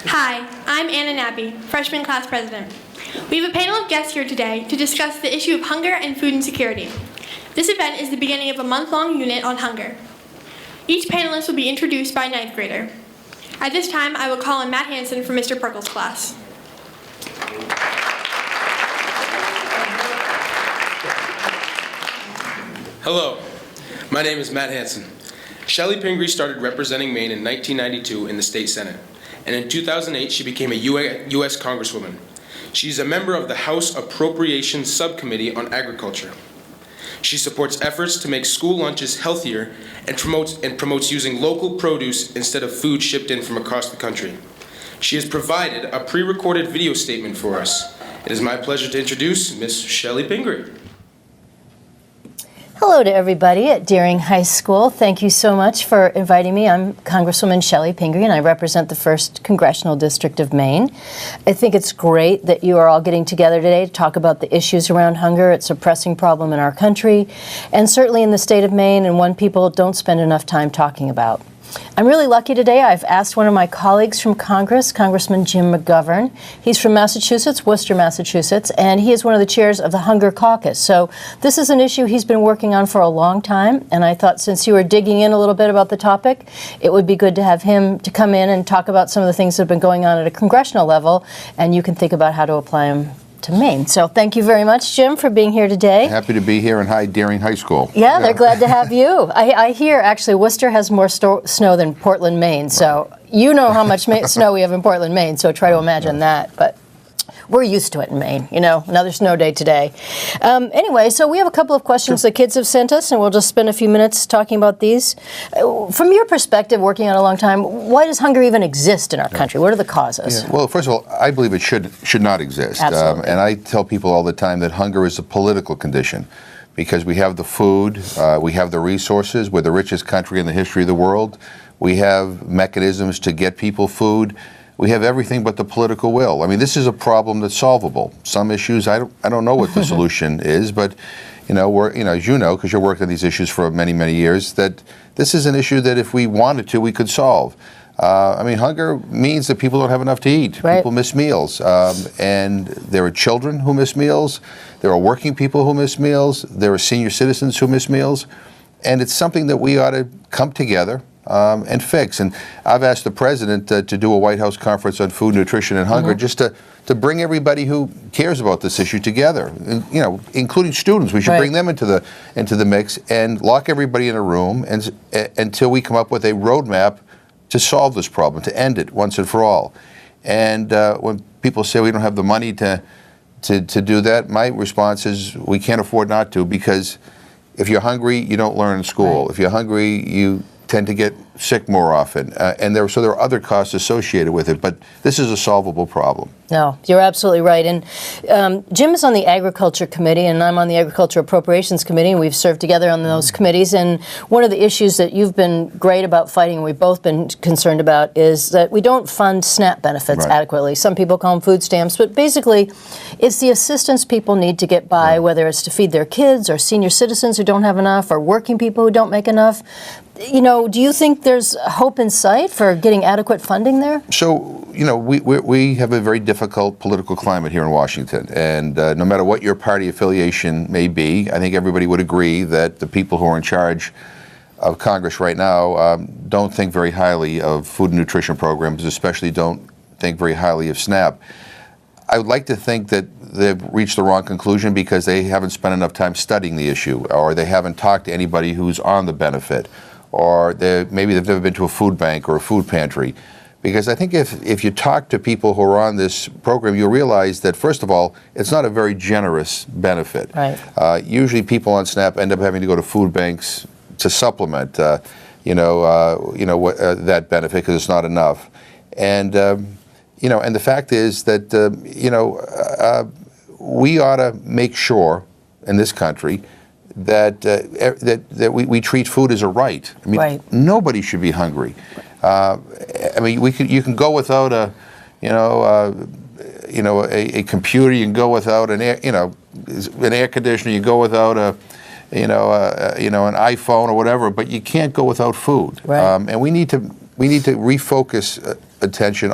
Hi, I'm Anna Nabby, freshman class president. We have a panel of guests here today to discuss the issue of hunger and food insecurity. This event is the beginning of a month-long unit on hunger. Each panelist will be introduced by a ninth grader. At this time, I will call on Matt Hansen from Mr. Perkle's class. Hello, my name is Matt Hansen. Shelley Pingree started representing Maine in 1992 in the state senate, and in 2008 she became a U.S. Congresswoman. She's a member of the House Appropriations Subcommittee on Agriculture. She supports efforts to make school lunches healthier and promotes using local produce instead of food shipped in from across the country. She has provided a pre-recorded video statement for us. It is my pleasure to introduce Miss Shelley Pingree. Hello to everybody at Deering High School. Thank you so much for inviting me. I'm Congresswoman Shelley Pingree, and I represent the 1st Congressional District of Maine. I think it's great that you are all getting together today to talk about the issues around hunger. It's a pressing problem in our country, and certainly in the state of Maine, and one people don't spend enough time talking about. I'm really lucky today. I've asked one of my colleagues from Congress, Congressman Jim McGovern. He's from Massachusetts, Worcester, Massachusetts, and he is one of the chairs of the Hunger Caucus. So this is an issue he's been working on for a long time, and I thought since you were digging in a little bit about the topic, it would be good to have him to come in and talk about some of the things that have been going on at a congressional level, and you can think about how to apply them to Maine. So thank you very much, Jim, for being here today. Happy to be here, and hi, Deering High School. Yeah, they're glad to have you. I hear, actually, Worcester has more snow than Portland, Maine, so you know how much snow we have in Portland, Maine, so try to imagine that. But we're used to it in Maine, you know, another snow day today. Anyway, so we have a couple of questions the kids have sent us, and we'll just spend a few minutes talking about these. From your perspective, working on a long time, why does hunger even exist in our country? What are the causes? Yeah. Well, first of all, I believe it should not exist. Absolutely. And I tell people all the time that hunger is a political condition because we have the food, we have the resources, we're the richest country in the history of the world, we have mechanisms to get people food. We have everything but the political will. I mean, this is a problem that's solvable. Some issues, I don't know what the solution is, but as you know, because you're working on these issues for many, many years, that this is an issue that if we wanted to, we could solve. I mean, hunger means that people don't have enough to eat. Right. People miss meals, and there are children who miss meals. There are working people who miss meals. There are senior citizens who miss meals, and it's something that we ought to come together and fix. And I've asked the president to do a White House conference on food, nutrition, and hunger, just to bring everybody who cares about this issue together. And, including students. We should bring them into the mix and lock everybody in a room until we come up with a roadmap to solve this problem, to end it once and for all. And when people say we don't have the money to do that, my response is we can't afford not to, because if you're hungry, you don't learn in school. Right. If you're hungry, you tend to get sick more often, and there are other costs associated with it, but this is a solvable problem. No, you're absolutely right. And Jim is on the Agriculture Committee, and I'm on the Agriculture Appropriations Committee, and we've served together on those committees. And one of the issues that you've been great about fighting, and we've both been concerned about, is that we don't fund SNAP benefits adequately. Some people call them food stamps, but basically it's the assistance people need to get by, whether it's to feed their kids or senior citizens who don't have enough or working people who don't make enough. Do you think there's hope in sight for getting adequate funding there? So, we have a very difficult political climate here in Washington, and no matter what your party affiliation may be, I think everybody would agree that the people who are in charge of Congress right now don't think very highly of food and nutrition programs, especially don't think very highly of SNAP. I would like to think that they've reached the wrong conclusion because they haven't spent enough time studying the issue, or they haven't talked to anybody who's on the benefit, or maybe they've never been to a food bank or a food pantry. Because I think if you talk to people who are on this program, you'll realize that, first of all, it's not a very generous benefit. Right. Usually people on SNAP end up having to go to food banks to supplement that benefit because it's not enough. And and the fact is that we ought to make sure in this country that we treat food as a right. I mean, nobody should be hungry. You can go without a computer. You can go without an air conditioner. You go without an iPhone or whatever. But you can't go without food. Right. And we need to refocus attention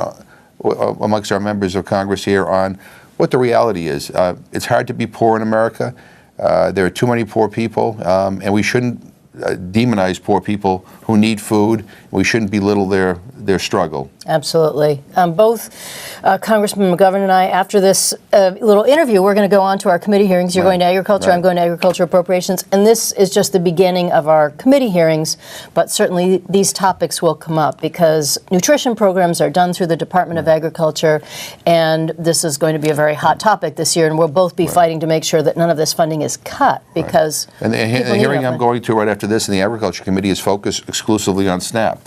amongst our members of Congress here on what the reality is. It's hard to be poor in America. There are too many poor people, and we shouldn't demonize poor people who need food. We shouldn't belittle their struggle. Absolutely. Both Congressman McGovern and I, after this little interview, we're going to go on to our committee hearings. You're going to Agriculture, I'm going to Agriculture Appropriations, and this is just the beginning of our committee hearings, but certainly these topics will come up because nutrition programs are done through the Department of Agriculture, and this is going to be a very hot topic this year, and we'll both be fighting to make sure that none of this funding is cut because And the hearing I'm going to right after this in the Agriculture Committee is focused exclusively on SNAP.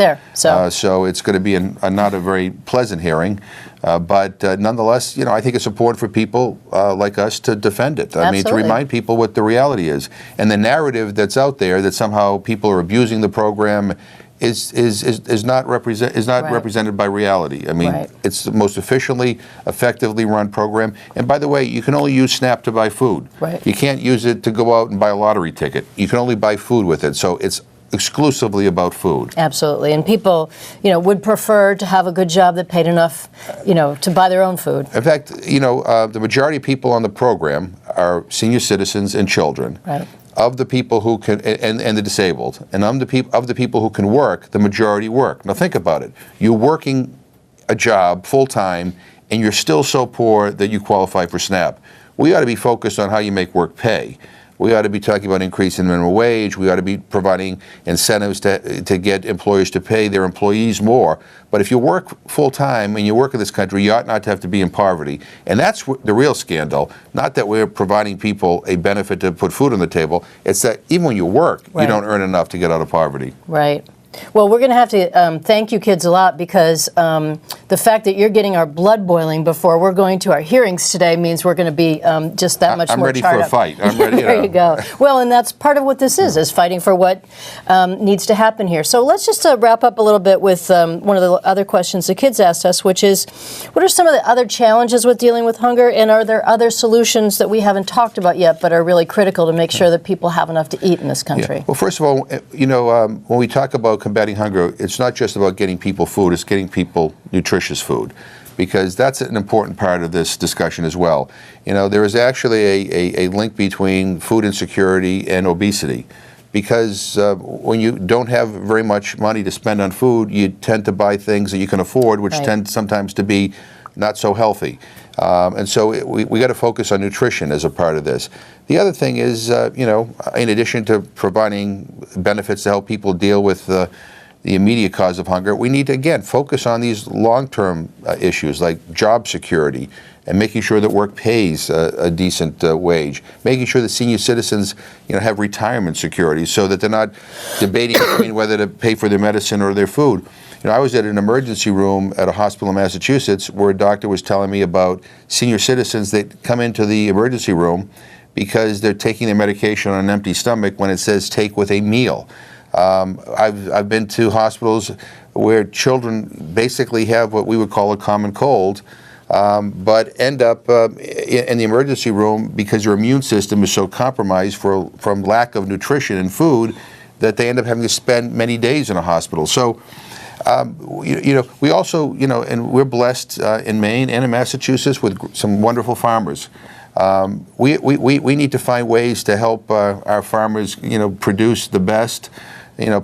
So it's going to be not a very pleasant hearing, but nonetheless, I think it's important for people like us to defend it. I mean, to remind people what the reality is. And the narrative that's out there that somehow people are abusing the program is not represented by reality. I mean, it's the most efficiently, effectively run program. And by the way, you can only use SNAP to buy food. You can't use it to go out and buy a lottery ticket. You can only buy food with it. So it's exclusively about food. Absolutely. And people, would prefer to have a good job that paid enough, to buy their own food. In fact, the majority of people on the program are senior citizens and children. Of the people who can, and the disabled, and of the people who can work, the majority work. Now think about it. You're working a job full-time, and you're still so poor that you qualify for SNAP. We ought to be focused on how you make work pay. We ought to be talking about increasing minimum wage. We ought to be providing incentives to get employers to pay their employees more. But if you work full-time and you work in this country, you ought not to have to be in poverty. And that's the real scandal. Not that we're providing people a benefit to put food on the table. It's that even when you work, you don't earn enough to get out of poverty. Well, we're going to have to thank you kids a lot because the fact that you're getting our blood boiling before we're going to our hearings today means we're going to be just that much more charred up. I'm ready for a fight. I'm ready. There you go. Well, and that's part of what this is fighting for what needs to happen here. So let's just wrap up a little bit with one of the other questions the kids asked us, which is, what are some of the other challenges with dealing with hunger, and are there other solutions that we haven't talked about yet but are really critical to make sure that people have enough to eat in this country? Well, first of all, when we talk about combating hunger, it's not just about getting people food, it's getting people nutritious food, because that's an important part of this discussion as well. There is actually a link between food insecurity and obesity, because when you don't have very much money to spend on food, you tend to buy things that you can afford, which tend sometimes to be not so healthy. And so we got to focus on nutrition as a part of this. The other thing is, in addition to providing benefits to help people deal with the immediate cause of hunger, we need to, again, focus on these long-term issues like job security and making sure that work pays a decent wage, making sure that senior citizens have retirement security so that they're not debating between whether to pay for their medicine or their food. I was at an emergency room at a hospital in Massachusetts where a doctor was telling me about senior citizens that come into the emergency room because they're taking their medication on an empty stomach when it says take with a meal. I've been to hospitals where children basically have what we would call a common cold, but end up in the emergency room because their immune system is so compromised from lack of nutrition and food that they end up having to spend many days in a hospital. So, we also, and we're blessed in Maine and in Massachusetts with some wonderful farmers. We need to find ways to help our farmers, produce the best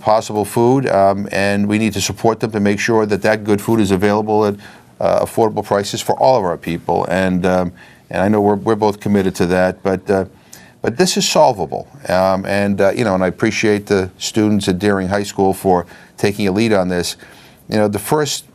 possible food, and we need to support them to make sure that good food is available at affordable prices for all of our people. And I know we're both committed to that, but this is solvable. And I appreciate the students at Deering High School for taking a lead on this. The first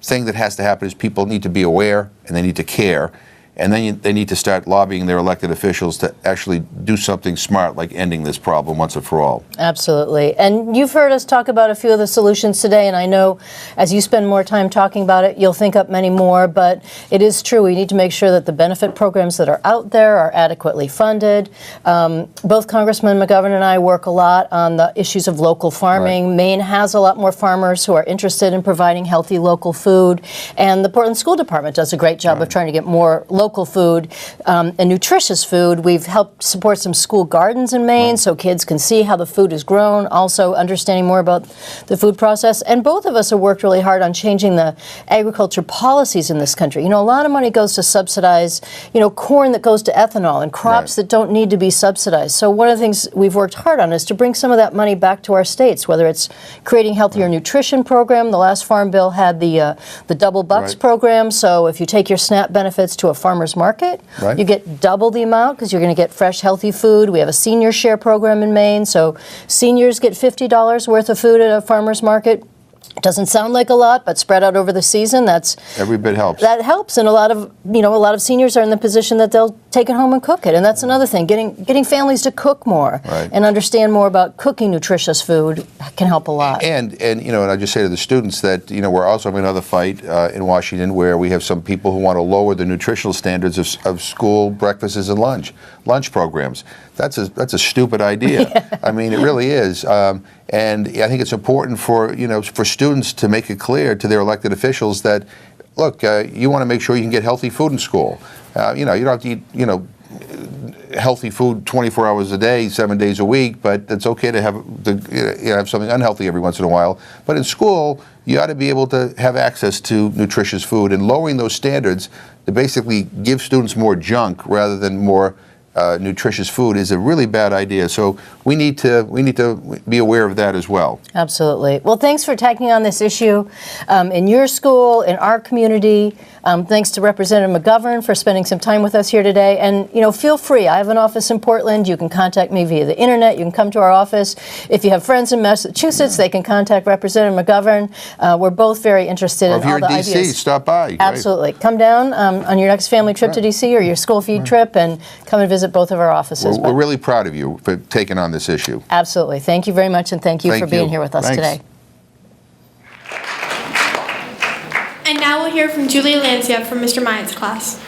thing that has to happen is people need to be aware and they need to care. And then they need to start lobbying their elected officials to actually do something smart, like ending this problem once and for all. Absolutely. And you've heard us talk about a few of the solutions today, and I know as you spend more time talking about it, you'll think up many more, but it is true. We need to make sure that the benefit programs that are out there are adequately funded. Both Congressman McGovern and I work a lot on the issues of local farming. Maine has a lot more farmers who are interested in providing healthy local food, and the Portland School Department does a great job of trying to get more local local food and nutritious food. We've helped support some school gardens in Maine so kids can see how the food is grown, also understanding more about the food process. And both of us have worked really hard on changing the agriculture policies in this country. You know, a lot of money goes to subsidize, you know, corn that goes to ethanol and crops that don't need to be subsidized. So one of the things we've worked hard on is to bring some of that money back to our states, whether it's creating healthier nutrition program. The last Farm Bill had the double bucks program. So if you take your SNAP benefits to a farmer's market, you get double the amount because you're going to get fresh, healthy food. We have a senior share program in Maine, so seniors get $50 worth of food at a farmer's market. Doesn't sound like a lot, but spread out over the season, that's every bit helps. That helps, and a lot of seniors are in the position that they'll take it home and cook it, and that's another thing. Getting families to cook more and understand more about cooking nutritious food can help a lot. And I just say to the students that we're also having another fight in Washington where we have some people who want to lower the nutritional standards of school breakfasts and lunch programs. That's a stupid idea. I mean, it really is. And I think it's important for students to make it clear to their elected officials that, look, you want to make sure you can get healthy food in school. You don't have to eat healthy food 24 hours a day, 7 days a week, but it's okay to have something unhealthy every once in a while. But in school, you ought to be able to have access to nutritious food, and lowering those standards to basically give students more junk rather than more nutritious food is a really bad idea. So we need to be aware of that as well. Absolutely. Well, thanks for taking on this issue in your school, in our community. Thanks to Representative McGovern for spending some time with us here today. And feel free. I have an office in Portland. You can contact me via the internet. You can come to our office. If you have friends in Massachusetts, they can contact Representative McGovern. We're both very interested in all the ideas. If you're in D.C., stop by. Absolutely. Come down on your next family trip to D.C. or your school feed trip and come and visit both of our offices. We're really proud of you for taking on this issue. Absolutely. Thank you very much, and thank you for being here with us today. And now we'll hear from Julia Lancia from Mr. Myatt's class.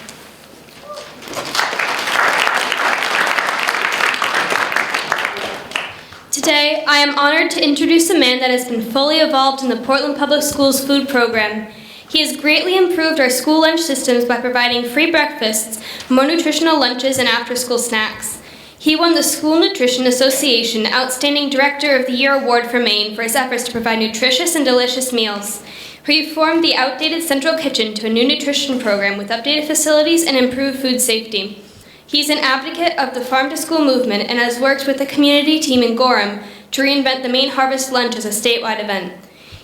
Today, I am honored to introduce a man that has been fully involved in the Portland Public Schools food program. He has greatly improved our school lunch systems by providing free breakfasts, more nutritional lunches, and after-school snacks. He won the School Nutrition Association Outstanding Director of the Year Award for Maine for his efforts to provide nutritious and delicious meals. He reformed the outdated central kitchen to a new nutrition program with updated facilities and improved food safety. He's an advocate of the farm-to-school movement and has worked with the community team in Gorham to reinvent the Maine Harvest Lunch as a statewide event.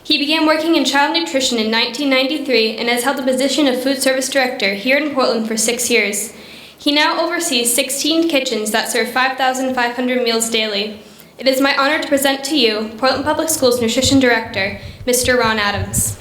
He began working in child nutrition in 1993 and has held the position of food service director here in Portland for 6 years. He now oversees 16 kitchens that serve 5,500 meals daily. It is my honor to present to you Portland Public Schools Nutrition Director, Mr. Ron Adams.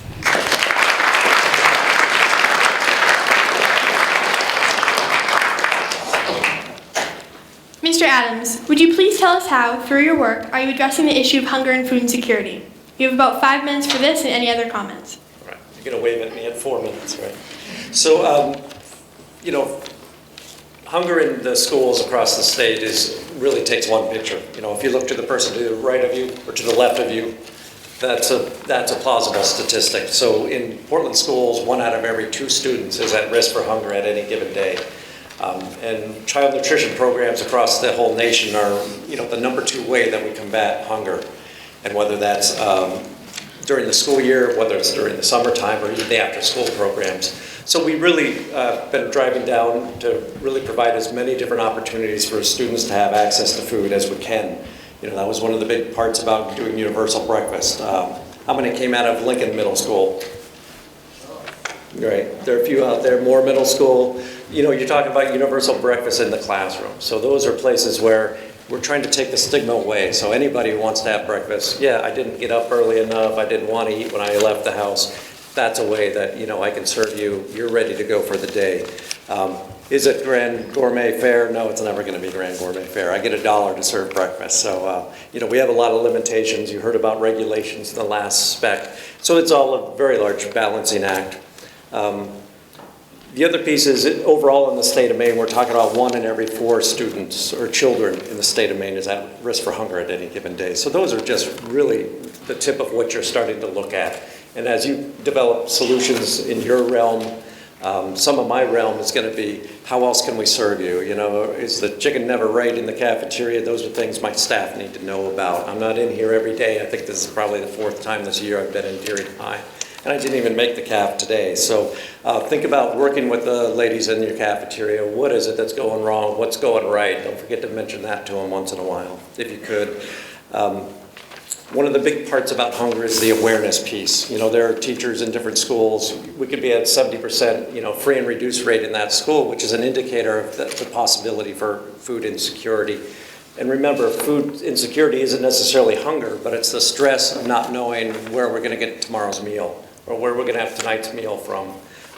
Mr. Adams, would you please tell us how, through your work, are you addressing the issue of hunger and food insecurity? You have about 5 minutes for this and any other comments. Right. You're going to wave at me at 4 minutes, right? So, hunger in the schools across the state really takes one picture. If you look to the person to the right of you or to the left of you, that's a plausible statistic. So in Portland schools, 1 out of every 2 students is at risk for hunger at any given day. And child nutrition programs across the whole nation are, the #2 way that we combat hunger. And whether that's during the school year, whether it's during the summertime, or even the after-school programs. So we really been driving down to really provide as many different opportunities for students to have access to food as we can. That was one of the big parts about doing universal breakfast. How many came out of Lincoln Middle School? Right, there are a few out there, more middle school. You're talking about universal breakfast in the classroom. So those are places where we're trying to take the stigma away. So anybody who wants to have breakfast, I didn't get up early enough, I didn't want to eat when I left the house. That's a way that, I can serve you, you're ready to go for the day. Is it grand gourmet fare? No, it's never going to be grand gourmet fare. I get $1 to serve breakfast. So, we have a lot of limitations. You heard about regulations in the last spec. So it's all a very large balancing act. The other piece is overall in the state of Maine, we're talking about 1 in every 4 students or children in the state of Maine is at risk for hunger at any given day. So those are just really the tip of what you're starting to look at. And as you develop solutions in your realm, Some of my realm is going to be, how else can we serve you? You know, is the chicken never right in the cafeteria? Those are things my staff need to know about. I'm not in here every day. I think this is probably the 4th time this year I've been in Deering High. And I didn't even make the caf today. So think about working with the ladies in your cafeteria. What is it that's going wrong? What's going right? Don't forget to mention that to them once in a while, if you could. One of the big parts about hunger is the awareness piece. You know, there are teachers in different schools. We could be at 70%, you know, free and reduced rate in that school, which is an indicator of the possibility for food insecurity. And remember, food insecurity isn't necessarily hunger, but it's the stress of not knowing where we're going to get tomorrow's meal or where we're going to have tonight's meal from.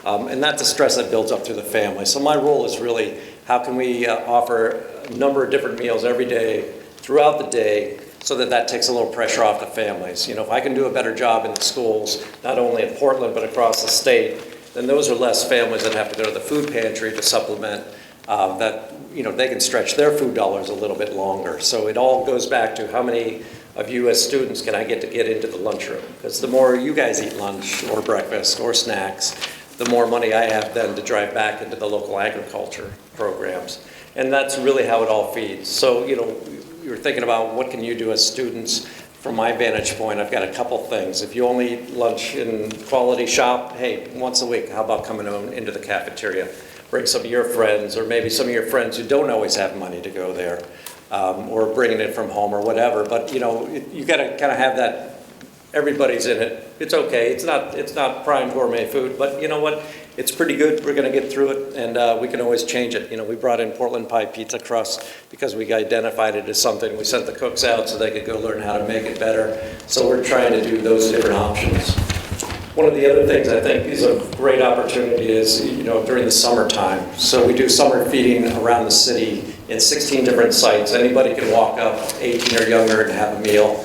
And that's a stress that builds up through the family. So my role is really, how can we offer a number of different meals every day, throughout the day, so that takes a little pressure off the families. You know, if I can do a better job in the schools, not only in Portland, but across the state, then those are less families that have to go to the food pantry to supplement that, you know, they can stretch their food dollars a little bit longer. So it all goes back to how many of you as students can I get into the lunchroom? Because the more you guys eat lunch or breakfast or snacks, the more money I have then to drive back into the local agriculture programs. And that's really how it all feeds. So, you know, you're thinking about what can you do as students. From my vantage point, I've got a couple things. If you only eat lunch in Quality Shop, hey, once a week, how about coming into the cafeteria? Bring some of your friends, or maybe some of your friends who don't always have money to go there, or bringing it from home or whatever. But you know, you got to kind of have that. Everybody's in it. It's okay. It's not prime gourmet food, but you know what? It's pretty good. We're going to get through it, and we can always change it. You know, we brought in Portland pie pizza crust because we identified it as something. We sent the cooks out so they could go learn how to make it better. So we're trying to do those different options. One of the other things I think is a great opportunity is, you know, during the summertime. So we do summer feeding around the city in 16 different sites. Anybody can walk up, 18 or younger, and have a meal,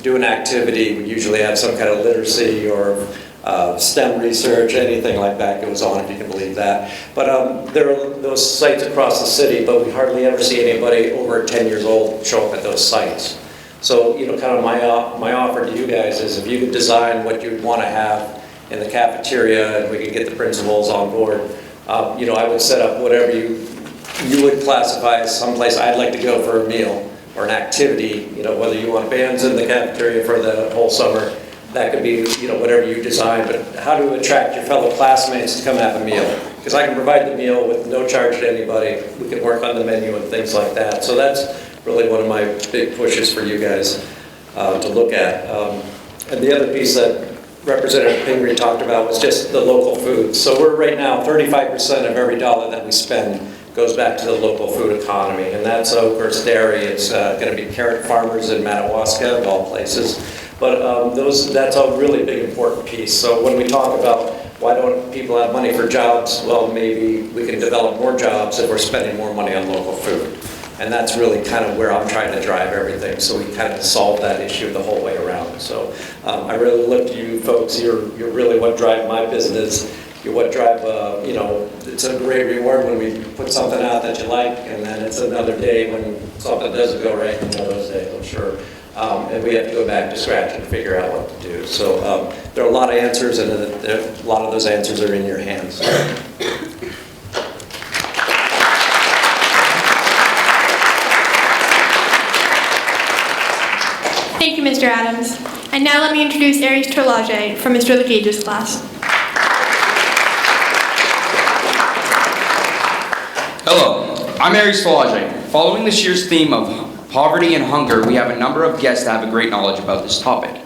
do an activity. We usually have some kind of literacy or STEM research, anything like that goes on, if you can believe that. But there are those sites across the city, but we hardly ever see anybody over 10 years old show up at those sites. So, you know, kind of my offer to you guys is if you could design what you'd want to have in the cafeteria and we could get the principals on board, you know, I would set up whatever you would classify as someplace I'd like to go for a meal or an activity, you know, whether you want bands in the cafeteria for the whole summer, that could be, you know, whatever you design, but how to attract your fellow classmates to come have a meal. Because I can provide the meal with no charge to anybody. We can work on the menu and things like that. So that's really one of my big pushes for you guys to look at. And the other piece that Representative Pingree talked about was just the local food. So we're right now, 35% of every dollar that we spend goes back to the local food economy. And that's Oakhurst Dairy. It's going to be carrot farmers in Madawaska, of all places. But that's a really big important piece. So when we talk about why don't people have money for jobs, well, maybe we can develop more jobs if we're spending more money on local food. And that's really kind of where I'm trying to drive everything. So we kind of solve that issue the whole way around. So I really look to you folks. You're really what drive my business. You're what drive, you know, it's a great reward when we put something out that you like, and then it's another day when something doesn't go right, one of those days, I'm sure. And we have to go back to scratch and figure out what to do. So there are a lot of answers, and a lot of those answers are in your hands. Thank you, Mr. Adams. And now let me introduce Aries Terlage from Mr. Legage's class. Hello, I'm Aries Terlage. Following this year's theme of poverty and hunger, we have a number of guests that have a great knowledge about this topic.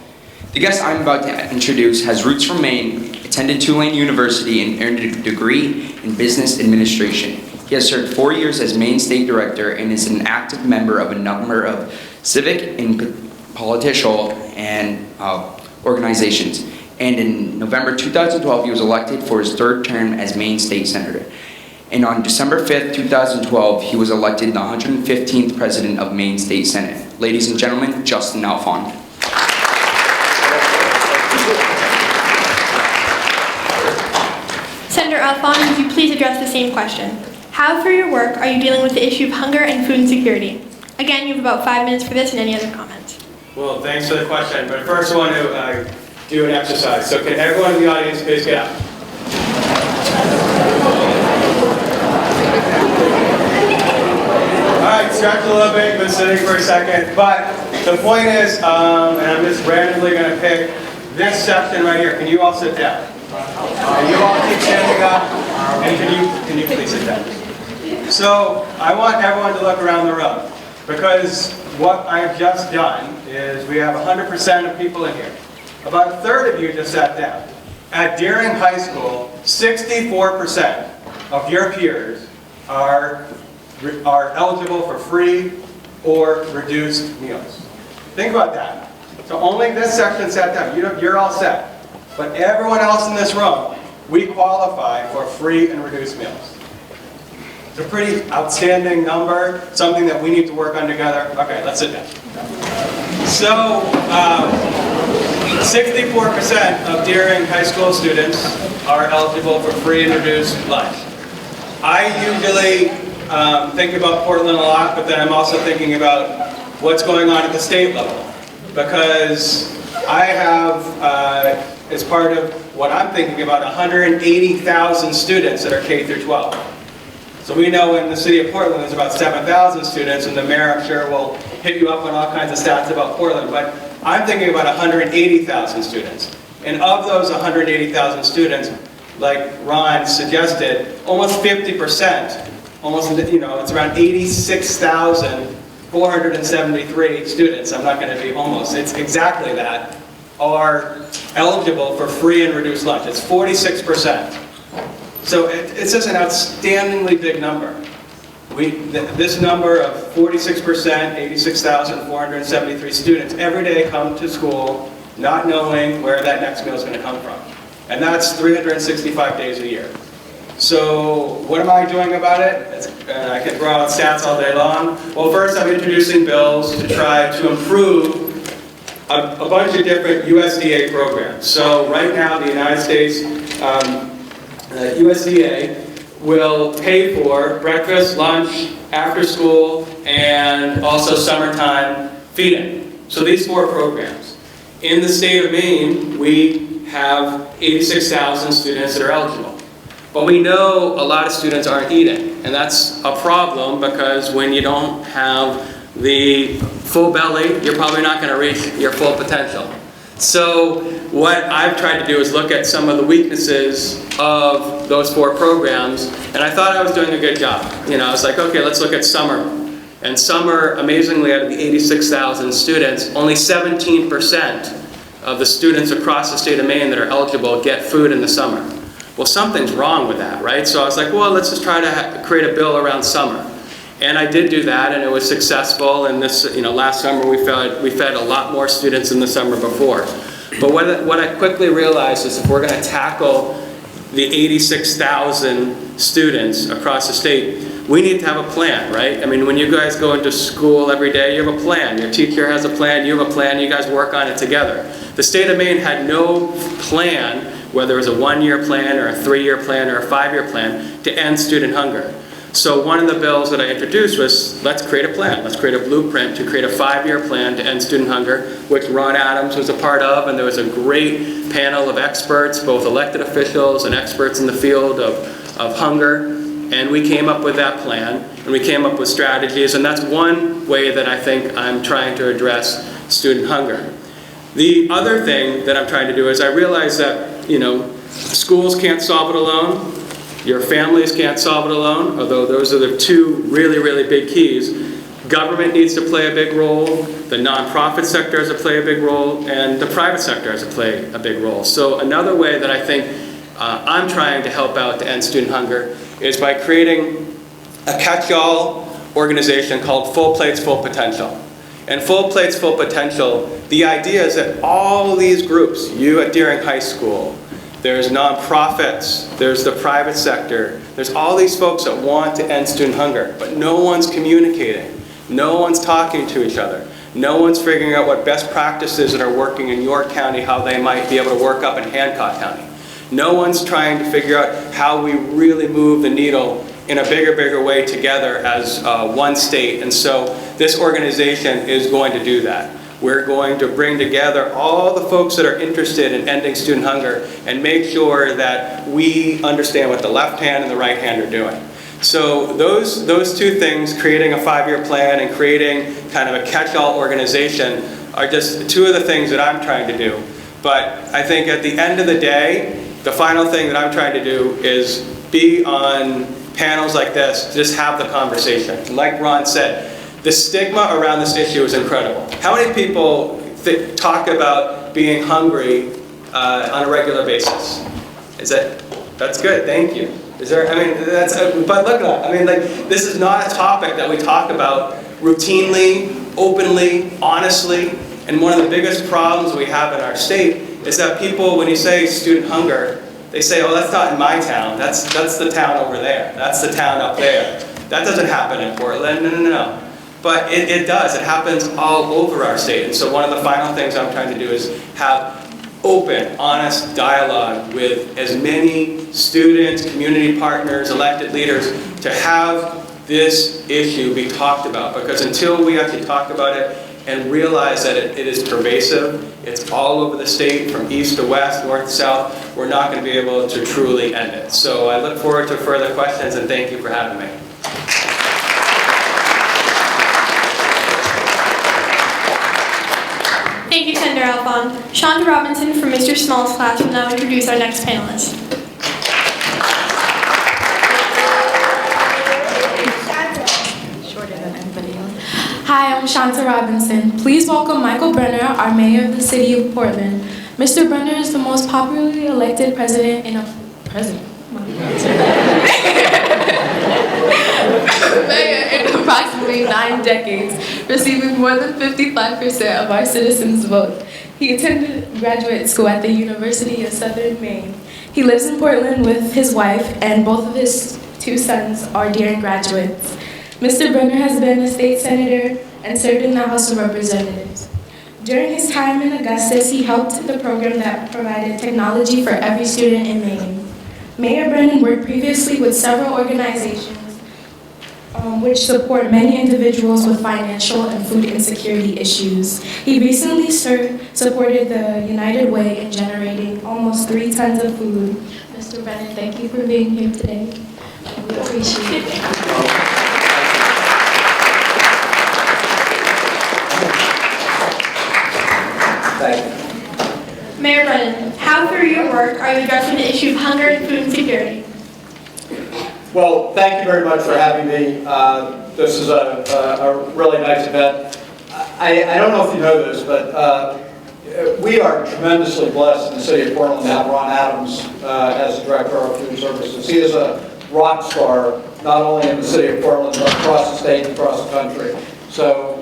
The guest I'm about to introduce has roots from Maine, attended Tulane University, and earned a degree in business administration. He has served 4 years as Maine State Director and is an active member of a number of civic and political and organizations. And in November 2012, he was elected for his 3rd term as Maine State Senator. And on December 5th, 2012, he was elected the 115th President of Maine State Senate. Ladies and gentlemen, Justin Alfond. Senator Alfond, would you please address the same question? How, through your work, are you dealing with the issue of hunger and food insecurity? Again, you have about 5 minutes for this and any other comments. Well, thanks for the question, but first I want to do an exercise. So can everyone in the audience please get up? sitting for a second, but the point is, and I'm just randomly going to pick this section right here. Can you all sit down? And you all keep standing up, and can you please sit down? So I want everyone to look around the room, because what I've just done is we have 100% of people in here. About a third of you just sat down. At Deering High School, 64% of your peers are eligible for free or reduced meals. Think about that. So only this section sat down. You're all set. But everyone else in this room, we qualify for free and reduced meals. It's a pretty outstanding number, something that we need to work on together. Okay, let's sit down. So, 64% of Deering High School students are eligible for free and reduced lunch. I usually think about Portland a lot, but then I'm also thinking about what's going on at the state level. Because I have, as part of what I'm thinking about, 180,000 students that are K through 12. So we know in the city of Portland there's about 7,000 students, and the mayor, I'm sure, will hit you up on all kinds of stats about Portland, but I'm thinking about 180,000 students. And of those 180,000 students, like Ron suggested, almost 50%, it's around 86,473 students, I'm not going to be almost, it's exactly that, are eligible for free and reduced lunch. It's 46%. So it's just an outstandingly big number. This number of 46%, 86,473 students every day come to school not knowing where that next meal is going to come from. And that's 365 days a year. So what am I doing about it? I can throw out stats all day long. Well, first I'm introducing bills to try to improve a bunch of different USDA programs. So right now the United States USDA will pay for breakfast, lunch, after school, and also summertime feeding. So these 4 programs. In the state of Maine, we have 86,000 students that are eligible. But we know a lot of students aren't eating, and that's a problem because when you don't have the full belly, you're probably not going to reach your full potential. So what I've tried to do is look at some of the weaknesses of those 4 programs, and I thought I was doing a good job. I was like, okay, let's look at summer. And summer, amazingly, out of the 86,000 students, only 17% of the students across the state of Maine that are eligible get food in the summer. Well, something's wrong with that, right? So I was like, well, let's just try to create a bill around summer. And I did do that, and it was successful. And this, last summer we fed a lot more students than the summer before. But what I quickly realized is if we're going to tackle the 86,000 students across the state, we need to have a plan, right? I mean, when you guys go into school every day, you have a plan. Your teacher has a plan, you have a plan, you guys work on it together. The state of Maine had no plan, whether it was a 1-year plan or a 3-year plan or a 5-year plan, to end student hunger. So one of the bills that I introduced was, let's create a plan. Let's create a blueprint to create a 5-year plan to end student hunger, which Ron Adams was a part of, and there was a great panel of experts, both elected officials and experts in the field of hunger, and we came up with that plan, and we came up with strategies, and that's one way that I think I'm trying to address student hunger. The other thing that I'm trying to do is I realize that, schools can't solve it alone. Your families can't solve it alone, although those are the 2 really, really big keys. Government needs to play a big role, the nonprofit sector has to play a big role, and the private sector has to play a big role. So another way that I think I'm trying to help out to end student hunger is by creating a catch-all organization called Full Plates, Full Potential. And Full Plates, Full Potential, the idea is that all these groups, you at Deering High School, there's nonprofits, there's the private sector, there's all these folks that want to end student hunger, but no one's communicating, no one's talking to each other, no one's figuring out what best practices that are working in York County, how they might be able to work up in Hancock County. No one's trying to figure out how we really move the needle in a bigger way together as one state, and so this organization is going to do that. We're going to bring together all the folks that are interested in ending student hunger and make sure that we understand what the left hand and the right hand are doing. So those two things, creating a 5-year plan and creating kind of a catch-all organization, are just two of the things that I'm trying to do. But I think at the end of the day, the final thing that I'm trying to do is be on panels like this, just have the conversation. Like Ron said, the stigma around this issue is incredible. How many people talk about being hungry on a regular basis? That's good, thank you. But look at that. I mean, like, this is not a topic that we talk about routinely, openly, honestly. And one of the biggest problems we have in our state is that people, when you say student hunger, they say, oh, that's not in my town. That's the town over there. That's the town up there. That doesn't happen in Portland. No. But it does. It happens all over our state. And so one of the final things I'm trying to do is have open, honest dialogue with as many students, community partners, elected leaders to have this issue be talked about. Because until we actually talk about it and realize that it is pervasive, it's all over the state from east to west, north to south, we're not going to be able to truly end it. So I look forward to further questions and thank you for having me. Thank you, Senator Alphon. Shonda Robinson from Mr. Small's class will now introduce our next panelist. Hi, I'm Shanta Robinson. Please welcome Michael Brenner, our mayor of the city of Portland. Mr. Brenner is the most popularly elected president in approximately 9 decades, receiving more than 55% of our citizens' vote. He attended graduate school at the University of Southern Maine. He lives in Portland with his wife, and both of his 2 sons are Deering graduates. Mr. Brenner has been a state senator and served in the House of Representatives. During his time in Augustus, he helped the program that provided technology for every student in Maine. Mayor Brennan worked previously with several organizations which support many individuals with financial and food insecurity issues. He recently supported the United Way in generating almost 3 tons of food. Mr. Brennan, thank you for being here today. We appreciate it. Thank you. Mayor Brennan, how through your work are you addressing the issue of hunger and food insecurity? Well, thank you very much for having me. This is a really nice event. I don't know if you know this, but we are tremendously blessed in the city of Portland to have Ron Adams as the director of food services. He is a rock star, not only in the city of Portland, but across the state and across the country. So,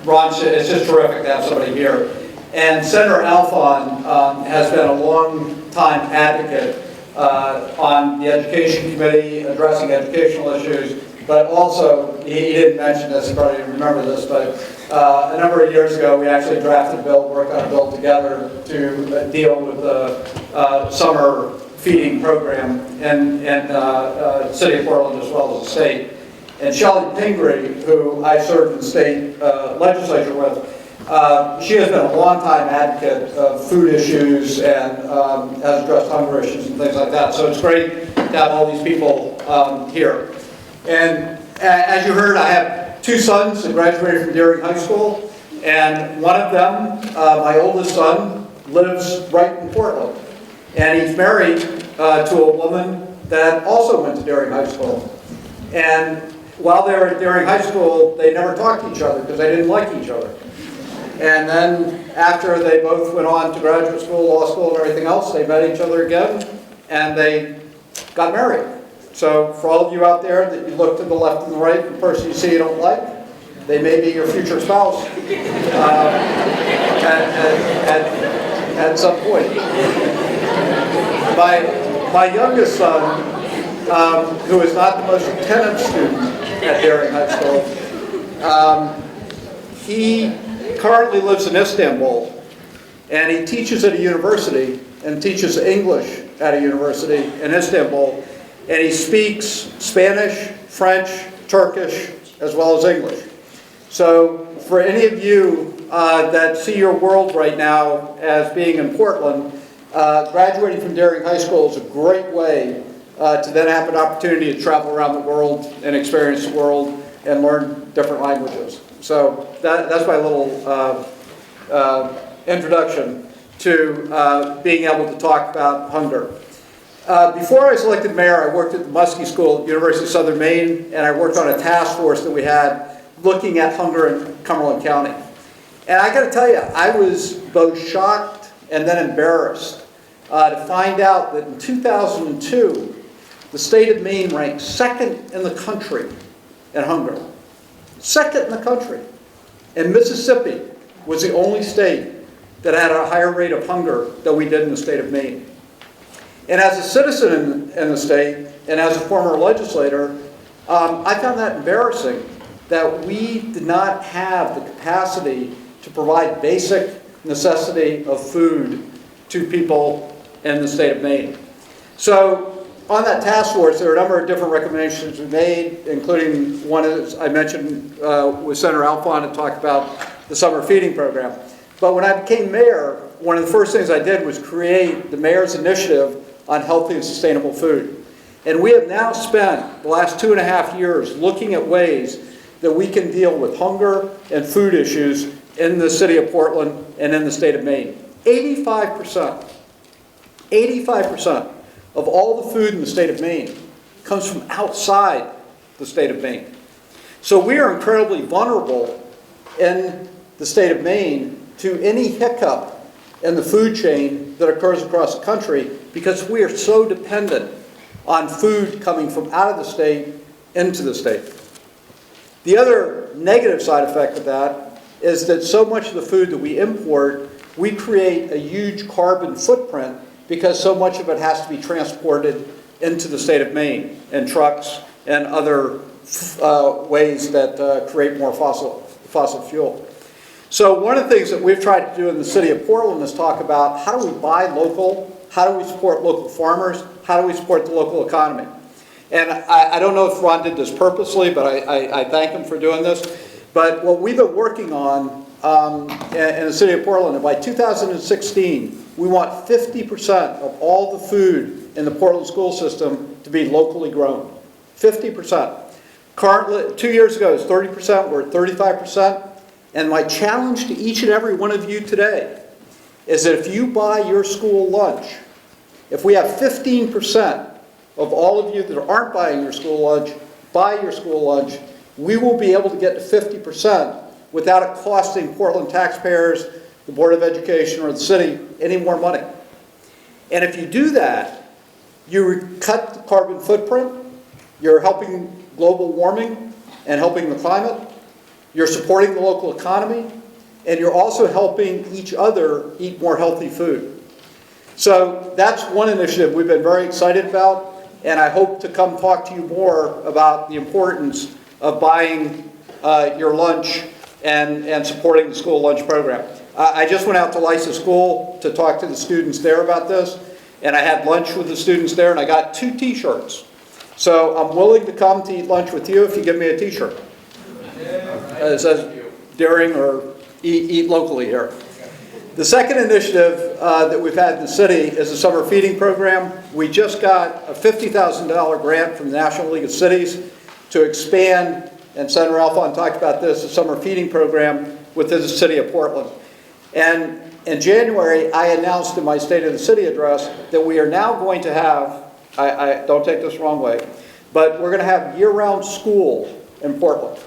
Ron, it's just terrific to have somebody here. And Senator Alphon has been a long-time advocate on the Education Committee, addressing educational issues, but also, he didn't mention this, you probably remember this, but a number of years ago, we actually drafted a bill, worked on a bill together to deal with the summer feeding program in the city of Portland as well as the state. And Shelley Pingree, who I served in the state legislature with, she has been a long-time advocate of food issues and has addressed hunger issues and things like that. So it's great to have all these people here. And as you heard, I have 2 sons that graduated from Deering High School, and one of them, my oldest son, lives right in Portland. And he's married to a woman that also went to Deering High School. And while they were at Deering High School, they never talked to each other because they didn't like each other. And then after they both went on to graduate school, law school, and everything else, they met each other again, and they got married. So for all of you out there that you look to the left and the right, the person you see you don't like, they may be your future spouse at some point. My youngest son, who is not the most attentive student at Deering High School, he currently lives in Istanbul, and he teaches at a university and teaches English at a university in Istanbul, and he speaks Spanish, French, Turkish, as well as English. So for any of you that see your world right now as being in Portland, graduating from Deering High School is a great way to then have an opportunity to travel around the world and experience the world and learn different languages. So that's my little introduction to being able to talk about hunger. Before I was elected mayor, I worked at the Muskie School at University of Southern Maine, and I worked on a task force that we had looking at hunger in Cumberland County. And I got to tell you, I was both shocked and then embarrassed to find out that in 2002, the state of Maine ranked second in the country in hunger. Second in the country. And Mississippi was the only state that had a higher rate of hunger than we did in the state of Maine. And as a citizen in the state, and as a former legislator, I found that embarrassing that we did not have the capacity to provide basic necessity of food to people in the state of Maine. So on that task force, there are a number of different recommendations we made, including one, as I mentioned, with Senator Alfond, to talk about the summer feeding program. But when I became mayor, one of the first things I did was create the mayor's initiative on healthy and sustainable food. And we have now spent the last 2.5 years looking at ways that we can deal with hunger and food issues in the city of Portland and in the state of Maine. 85% of all the food in the state of Maine comes from outside the state of Maine. So we are incredibly vulnerable in the state of Maine to any hiccup in the food chain that occurs across the country because we are so dependent on food coming from out of the state into the state. The other negative side effect of that is that so much of the food that we import, we create a huge carbon footprint because so much of it has to be transported into the state of Maine in trucks and other ways that create more fossil fuel. So one of the things that we've tried to do in the city of Portland is talk about how do we buy local, how do we support local farmers, how do we support the local economy. And I don't know if Ron did this purposely, but I thank him for doing this. But what we've been working on in the city of Portland, and by 2016, we want 50% of all the food in the Portland school system to be locally grown. 50%. Currently, 2 years ago, it was 30%, we're at 35%. And my challenge to each and every one of you today is that if you buy your school lunch, if we have 15% of all of you that aren't buying your school lunch, buy your school lunch, we will be able to get to 50% without it costing Portland taxpayers, the Board of Education, or the city any more money. And if you do that, you cut the carbon footprint, you're helping global warming and helping the climate, you're supporting the local economy, and you're also helping each other eat more healthy food. So that's one initiative we've been very excited about, and I hope to come talk to you more about the importance of buying your lunch and supporting the school lunch program. I just went out to Lysa School to talk to the students there about this, and I had lunch with the students there, and I got 2 t-shirts. So I'm willing to come to eat lunch with you if you give me a t-shirt. It says daring or eat locally here. The second initiative that we've had in the city is the summer feeding program. We just got a $50,000 grant from the National League of Cities to expand, and Senator Alfond talked about this, the summer feeding program within the city of Portland. And in January, I announced in my State of the City address that we are now going to have, I don't take this the wrong way, but we're going to have year-round school in Portland.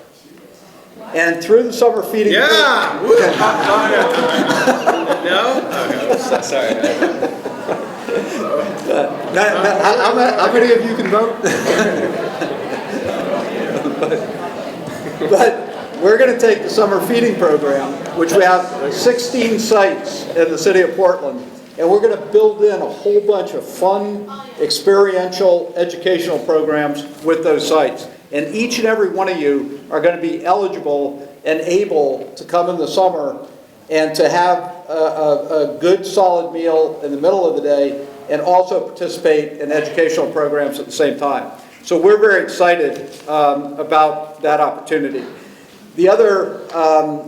And through the summer feeding program... No? Okay, sorry. How many of you can vote? But we're going to take the summer feeding program, which we have 16 sites in the city of Portland, and we're going to build in a whole bunch of fun, experiential, educational programs with those sites. And each and every one of you are going to be eligible and able to come in the summer and to have a good, solid meal in the middle of the day and also participate in educational programs at the same time. So we're very excited about that opportunity. The other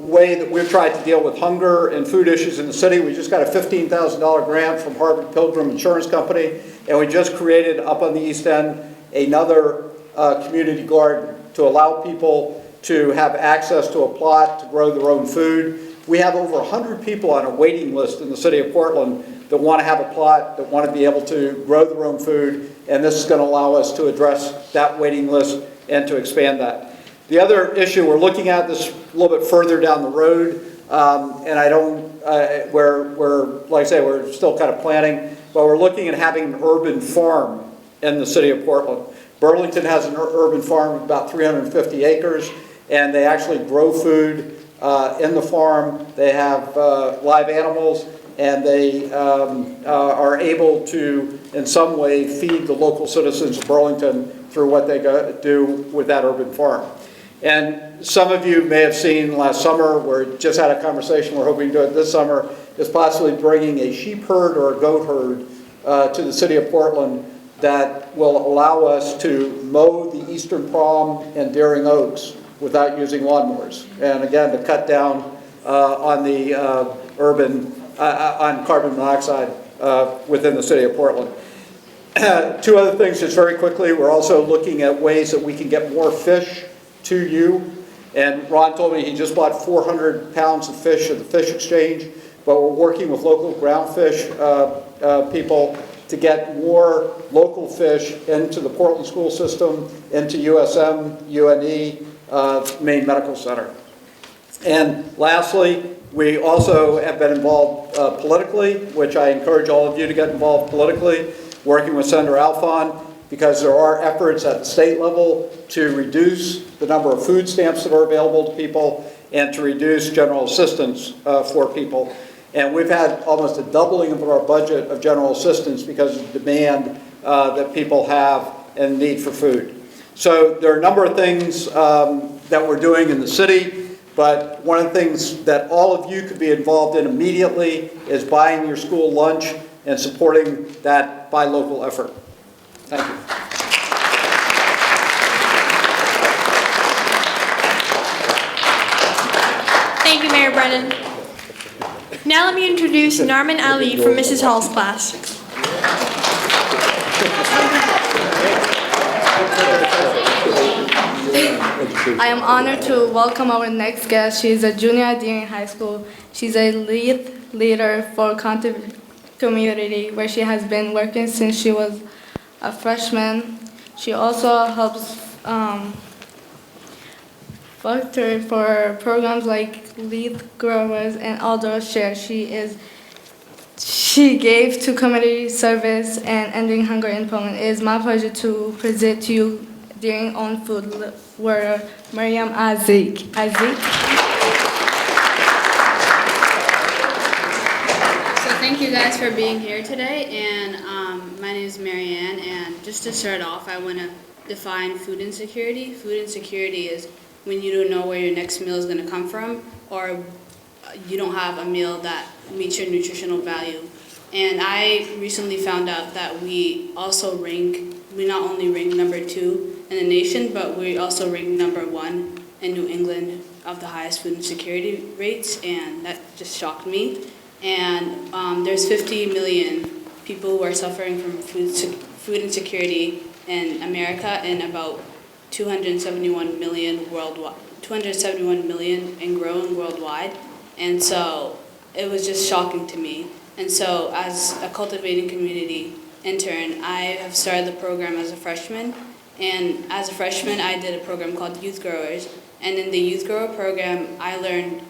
way that we've tried to deal with hunger and food issues in the city, we just got a $15,000 grant from Harvard Pilgrim Insurance Company And we just created up on the East End another community garden to allow people to have access to a plot to grow their own food. We have over 100 people on a waiting list in the city of Portland that want to have a plot, that want to be able to grow their own food, and this is going to allow us to address that waiting list and to expand that. The other issue we're looking at this a little bit further down the road, and I don't, we're, like I say, we're still kind of planning, but we're looking at having an urban farm in the city of Portland. Burlington has an urban farm of about 350 acres, and they actually grow food in the farm. They have live animals, and they are able to, in some way, feed the local citizens of Burlington through what they do with that urban farm. And some of you may have seen last summer, we just had a conversation, we're hoping to do it this summer, is possibly bringing a sheep herd or a goat herd to the city of Portland that will allow us to mow the Eastern Prom and Daring Oaks without using lawnmowers. And again, to cut down on the on carbon monoxide within the city of Portland. Two other things just very quickly. We're also looking at ways that we can get more fish to you. And Ron told me he just bought 400 pounds of fish at the fish exchange, but we're working with local ground fish people to get more local fish into the Portland school system, into USM, UNE, Maine Medical Center. And lastly, we also have been involved politically, which I encourage all of you to get involved politically, working with Senator Alfon, because there are efforts at the state level to reduce the number of food stamps that are available to people and to reduce general assistance for people. And we've had almost a doubling of our budget of general assistance because of the demand that people have and need for food. So there are a number of things that we're doing in the city, but one of the things that all of you could be involved in immediately is buying your school lunch and supporting that buy local effort. Thank you. Thank you, Mayor Brennan. Now let me introduce Narman Ali from Mrs. Hall's class. I am honored to welcome our next guest. She is a junior at Deering High School. She's a leader for Content Community, where she has been working since she was a freshman. She also helps volunteer for programs like Lead Growers and Outdoor Share. She gave to community service and ending hunger in Poland. It is my pleasure to present to you Deering Own Food, where Mariam Azik. Thank you guys for being here today, and my name is Marianne, and just to start off, I want to define food insecurity. Food insecurity is when you don't know where your next meal is going to come from, or you don't have a meal that meets your nutritional value. And I recently found out that we not only rank number 2 in the nation, but we also rank number 1 in New England of the highest food insecurity rates, and that just shocked me. And there's 50 million people who are suffering from food insecurity in America, and about 271 million worldwide, 271 million and growing worldwide. And so it was just shocking to me. And so as a Cultivating Community intern, I have started the program as a freshman. And as a freshman, I did a program called Youth Growers. And in the Youth Grower program, I learned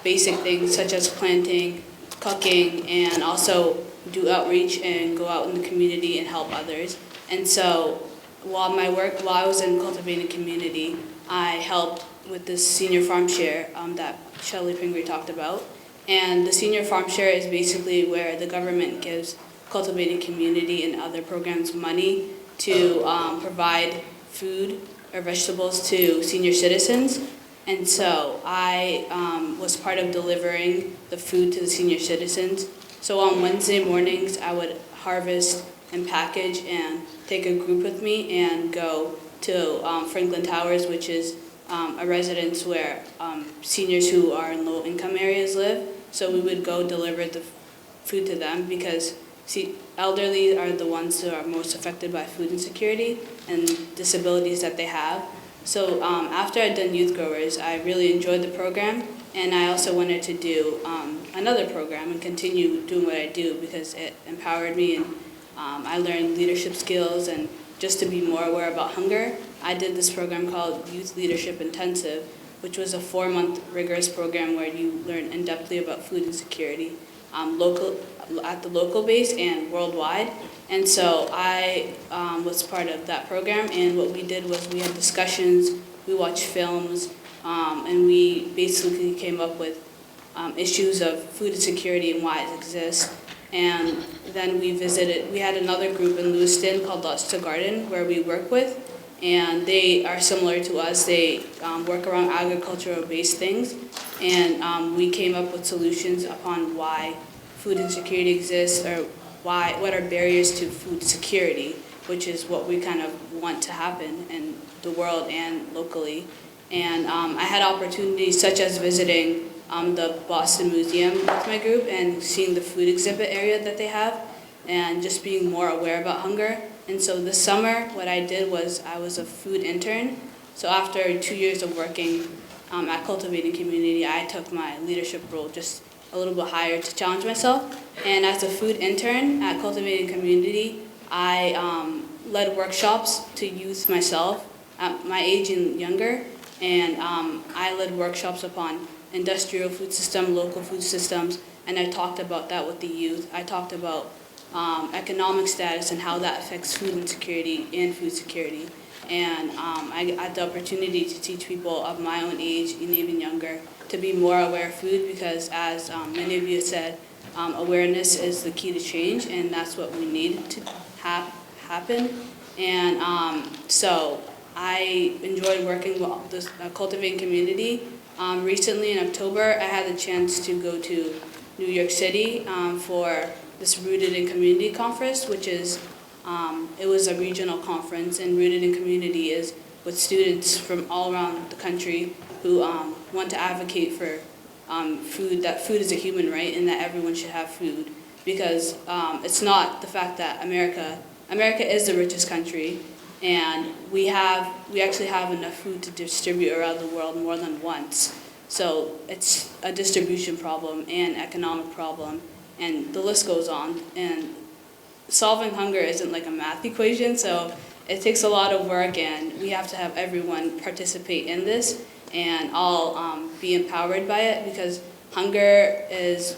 basic things such as planting, cooking, and also do outreach and go out in the community and help others. And so while I was in Cultivating Community, I helped with this senior farm share that Shelley Pingree talked about. And the senior farm share is basically where the government gives Cultivating Community and other programs money to provide food or vegetables to senior citizens. And so I was part of delivering the food to the senior citizens. So on Wednesday mornings, I would harvest and package and take a group with me and go to Franklin Towers, which is a residence where seniors who are in low income areas live. So we would go deliver the food to them because elderly are the ones who are most affected by food insecurity and disabilities that they have. So after I'd done Youth Growers, I really enjoyed the program, and I also wanted to do another program and continue doing what I do because it empowered me, and I learned leadership skills and just to be more aware about hunger. I did this program called Youth Leadership Intensive, which was a 4-month rigorous program where you learn in-depthly about food insecurity at the local base and worldwide. And so I was part of that program, and what we did was we had discussions, we watched films, and we basically came up with issues of food insecurity and why it exists. And then we had another group in Lewiston called Lost to Garden where we work with, and they are similar to us. They work around agricultural-based things, and we came up with solutions upon why food insecurity exists, or what are barriers to food security, which is what we kind of want to happen in the world and locally. And I had opportunities such as visiting the Boston Museum with my group and seeing the food exhibit area that they have, and just being more aware about hunger. And so this summer, what I did was I was a food intern. So after 2 years of working at Cultivating Community, I took my leadership role just a little bit higher to challenge myself. And as a food intern at Cultivating Community, I led workshops to youth myself, at my age and younger, and I led workshops upon industrial food system, local food systems, and I talked about that with the youth. I talked about economic status and how that affects food insecurity and food security. And I had the opportunity to teach people of my own age and even younger to be more aware of food, because as many of you said, awareness is the key to change, and that's what we need to happen. And so I enjoyed working with this Cultivating Community. Recently in October, I had the chance to go to New York City for this Rooted in Community conference, which is, it was a regional conference, and Rooted in Community is with students from all around the country who want to advocate for food, that food is a human right and that everyone should have food, because it's not the fact that America is the richest country, and we actually have enough food to distribute around the world more than once. So it's a distribution problem and economic problem, and the list goes on. And solving hunger isn't like a math equation, so it takes a lot of work, and we have to have everyone participate in this and all be empowered by it, because hunger is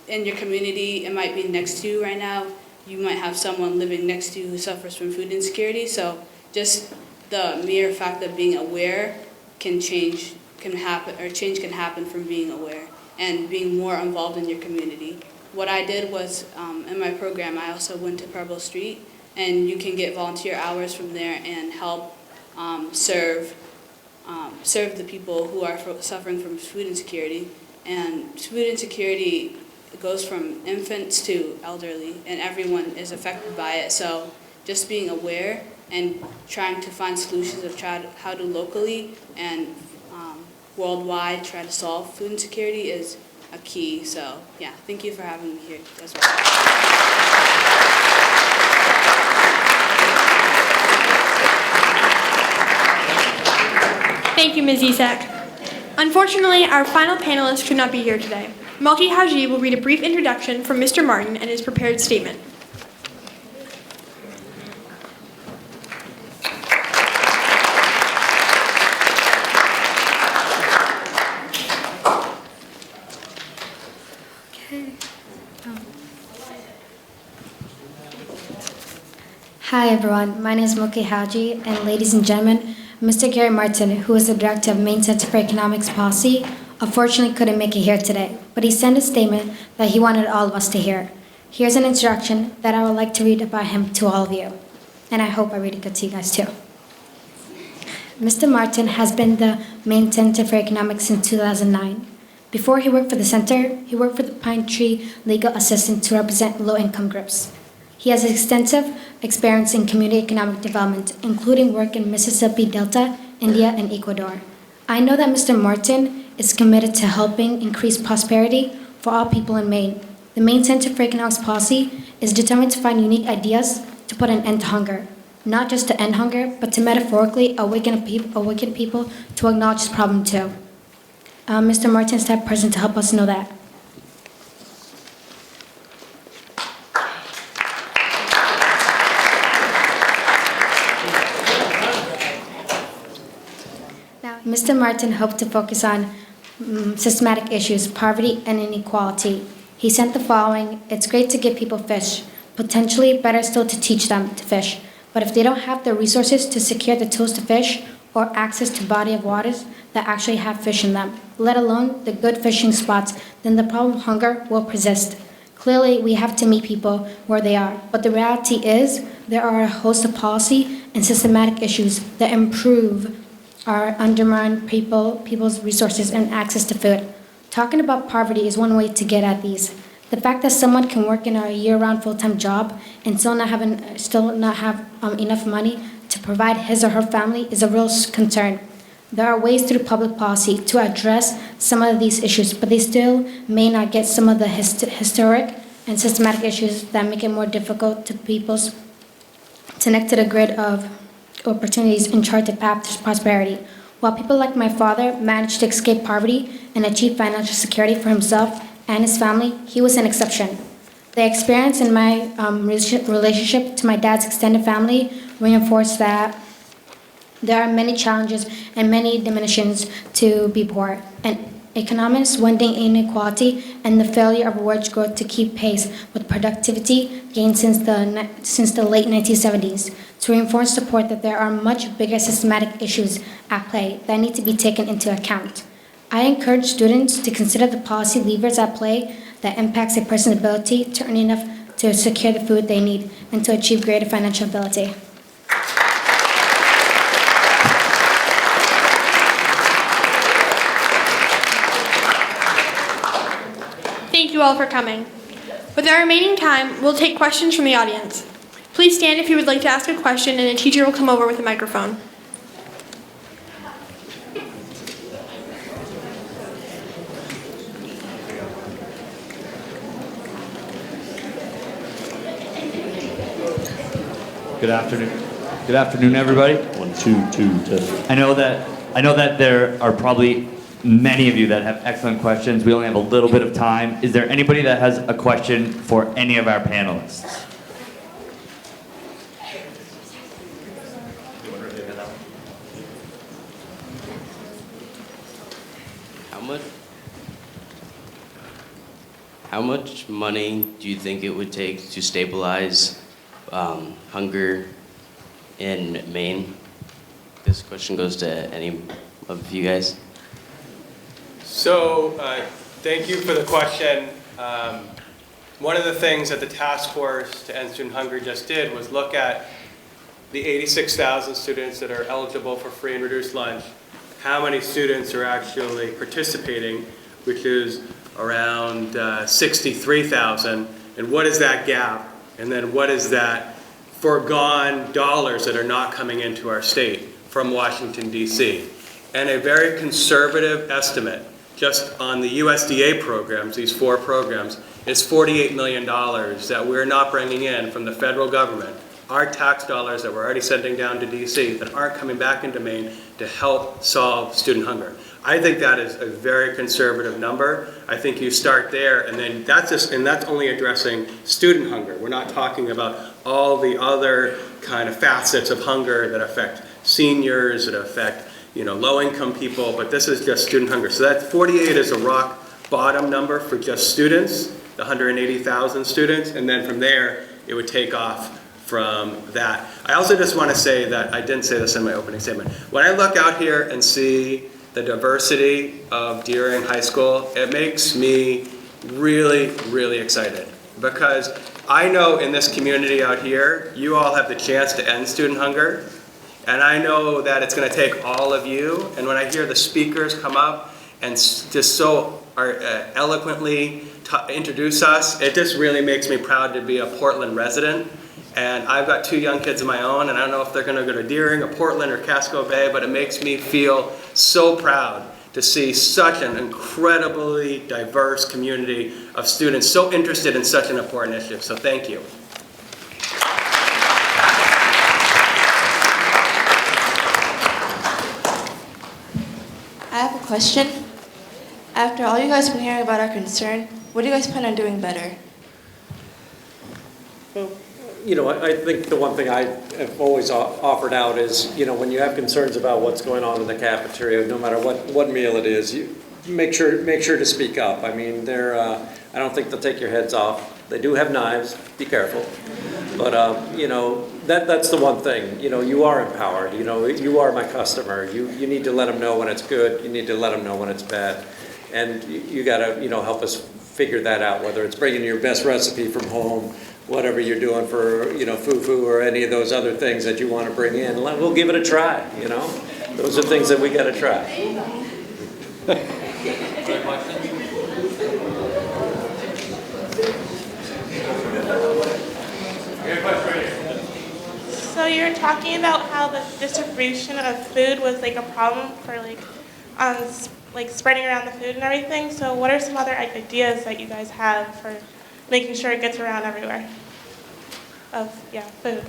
in your community. It might be next to you right now. You might have someone living next to you who suffers from food insecurity. So just the mere fact of being aware change can happen from being aware and being more involved in your community. What I did was, in my program, I also went to Preble Street, and you can get volunteer hours from there and help serve the people who are suffering from food insecurity. And food insecurity goes from infants to elderly, and everyone is affected by it. So just being aware and trying to find solutions of how to locally and worldwide try to solve food insecurity is a key. So yeah, thank you for having me here as well. Thank you, Ms. Isak. Unfortunately, our final panelist could not be here today. Malki Haji will read a brief introduction from Mr. Martin and his prepared statement. Hi everyone, my name is Malki Haji, and ladies and gentlemen, Mr. Gary Martin, who is the director of Maine Center for Economics Policy, unfortunately couldn't make it here today, but he sent a statement that he wanted all of us to hear. Here's an introduction that I would like to read about him to all of you, and I hope I read it good to you guys too. Mr. Martin has been the Maine Center for Economics since 2009. Before he worked for the center, he worked for the Pine Tree Legal Assistant to represent low-income groups. He has extensive experience in community economic development, including work in Mississippi Delta, India, and Ecuador. I know that Mr. Martin is committed to helping increase prosperity for all people in Maine. The Maine Center for Economics Policy is determined to find unique ideas to put an end to hunger. Not just to end hunger, but to metaphorically awaken people to acknowledge this problem too. Mr. Martin is that person to help us know that. Now, Mr. Martin hoped to focus on systematic issues, poverty and inequality. He sent the following: it's great to give people fish, potentially better still to teach them to fish. But if they don't have the resources to secure the tools to fish or access to body of waters that actually have fish in them, let alone the good fishing spots, then the problem of hunger will persist. Clearly, we have to meet people where they are, but the reality is there are a host of policy and systematic issues that improve or undermine people's resources and access to food. Talking about poverty is one way to get at these. The fact that someone can work in a year-round full-time job and still not have enough money to provide his or her family is a real concern. There are ways through public policy to address some of these issues, but they still may not get some of the historic and systematic issues that make it more difficult to people's to connect to the grid of opportunities and chart the path to prosperity. While people like my father managed to escape poverty and achieve financial security for himself and his family, he was an exception. The experience in my relationship to my dad's extended family reinforced that there are many challenges and many diminutions to be poor. And economists wending inequality and the failure of wage growth to keep pace with productivity gained since the late 1970s to reinforce support that there are much bigger systematic issues at play that need to be taken into account. I encourage students to consider the policy levers at play that impacts a person's ability to earn enough to secure the food they need and to achieve greater financial ability. Thank you all for coming. With our remaining time, we'll take questions from the audience. Please stand if you would like to ask a question, and a teacher will come over with a microphone. Good afternoon. Good afternoon, everybody. 1, 2, 2, test. I know that there are probably many of you that have excellent questions. We only have a little bit of time. Is there anybody that has a question for any of our panelists? How much money do you think it would take to stabilize hunger in Maine? This question goes to any of you guys. So, thank you for the question. One of the things that the task force to end student hunger just did was look at the 86,000 students that are eligible for free and reduced lunch. How many students are actually participating, which is around 63,000, and what is that gap? And then what is that foregone dollars that are not coming into our state from Washington, D.C.? And a very conservative estimate, just on the USDA programs, these 4 programs, is $48 million that we're not bringing in from the federal government, our tax dollars that we're already sending down to D.C. that aren't coming back into Maine to help solve student hunger. I think that is a very conservative number. I think you start there, and then that's only addressing student hunger. We're not talking about all the other kind of facets of hunger that affect seniors, that affect low-income people, but this is just student hunger. So that 48 is a rock bottom number for just students, the 180,000 students, and then from there it would take off from that. I also just want to say that I didn't say this in my opening statement. When I look out here and see the diversity of Deering High School, it makes me really, really excited, because I know in this community out here, you all have the chance to end student hunger, and I know that it's going to take all of you. And when I hear the speakers come up and just so eloquently introduce us, it just really makes me proud to be a Portland resident. And I've got 2 young kids of my own, and I don't know if they're going to go to Deering or Portland or Casco Bay, but it makes me feel so proud to see such an incredibly diverse community of students so interested in such an important initiative. So thank you. I have a question. After all you guys have been hearing about our concern, what do you guys plan on doing better? Well, I think the one thing I have always offered out is, when you have concerns about what's going on in the cafeteria, no matter what meal it is, you make sure to speak up. I mean, I don't think they'll take your heads off. They do have knives. Be careful. But that's the one thing. You are empowered. You are my customer. You need to let them know when it's good. You need to let them know when it's bad. And you got to help us figure that out. Whether it's bringing your best recipe from home, whatever you're doing for fufu or any of those other things that you want to bring in, we'll give it a try. Those are things that we got to try. So you're talking about how the distribution of food was like a problem for spreading around the food and everything. So what are some other ideas that you guys have for making sure it gets around everywhere? Food,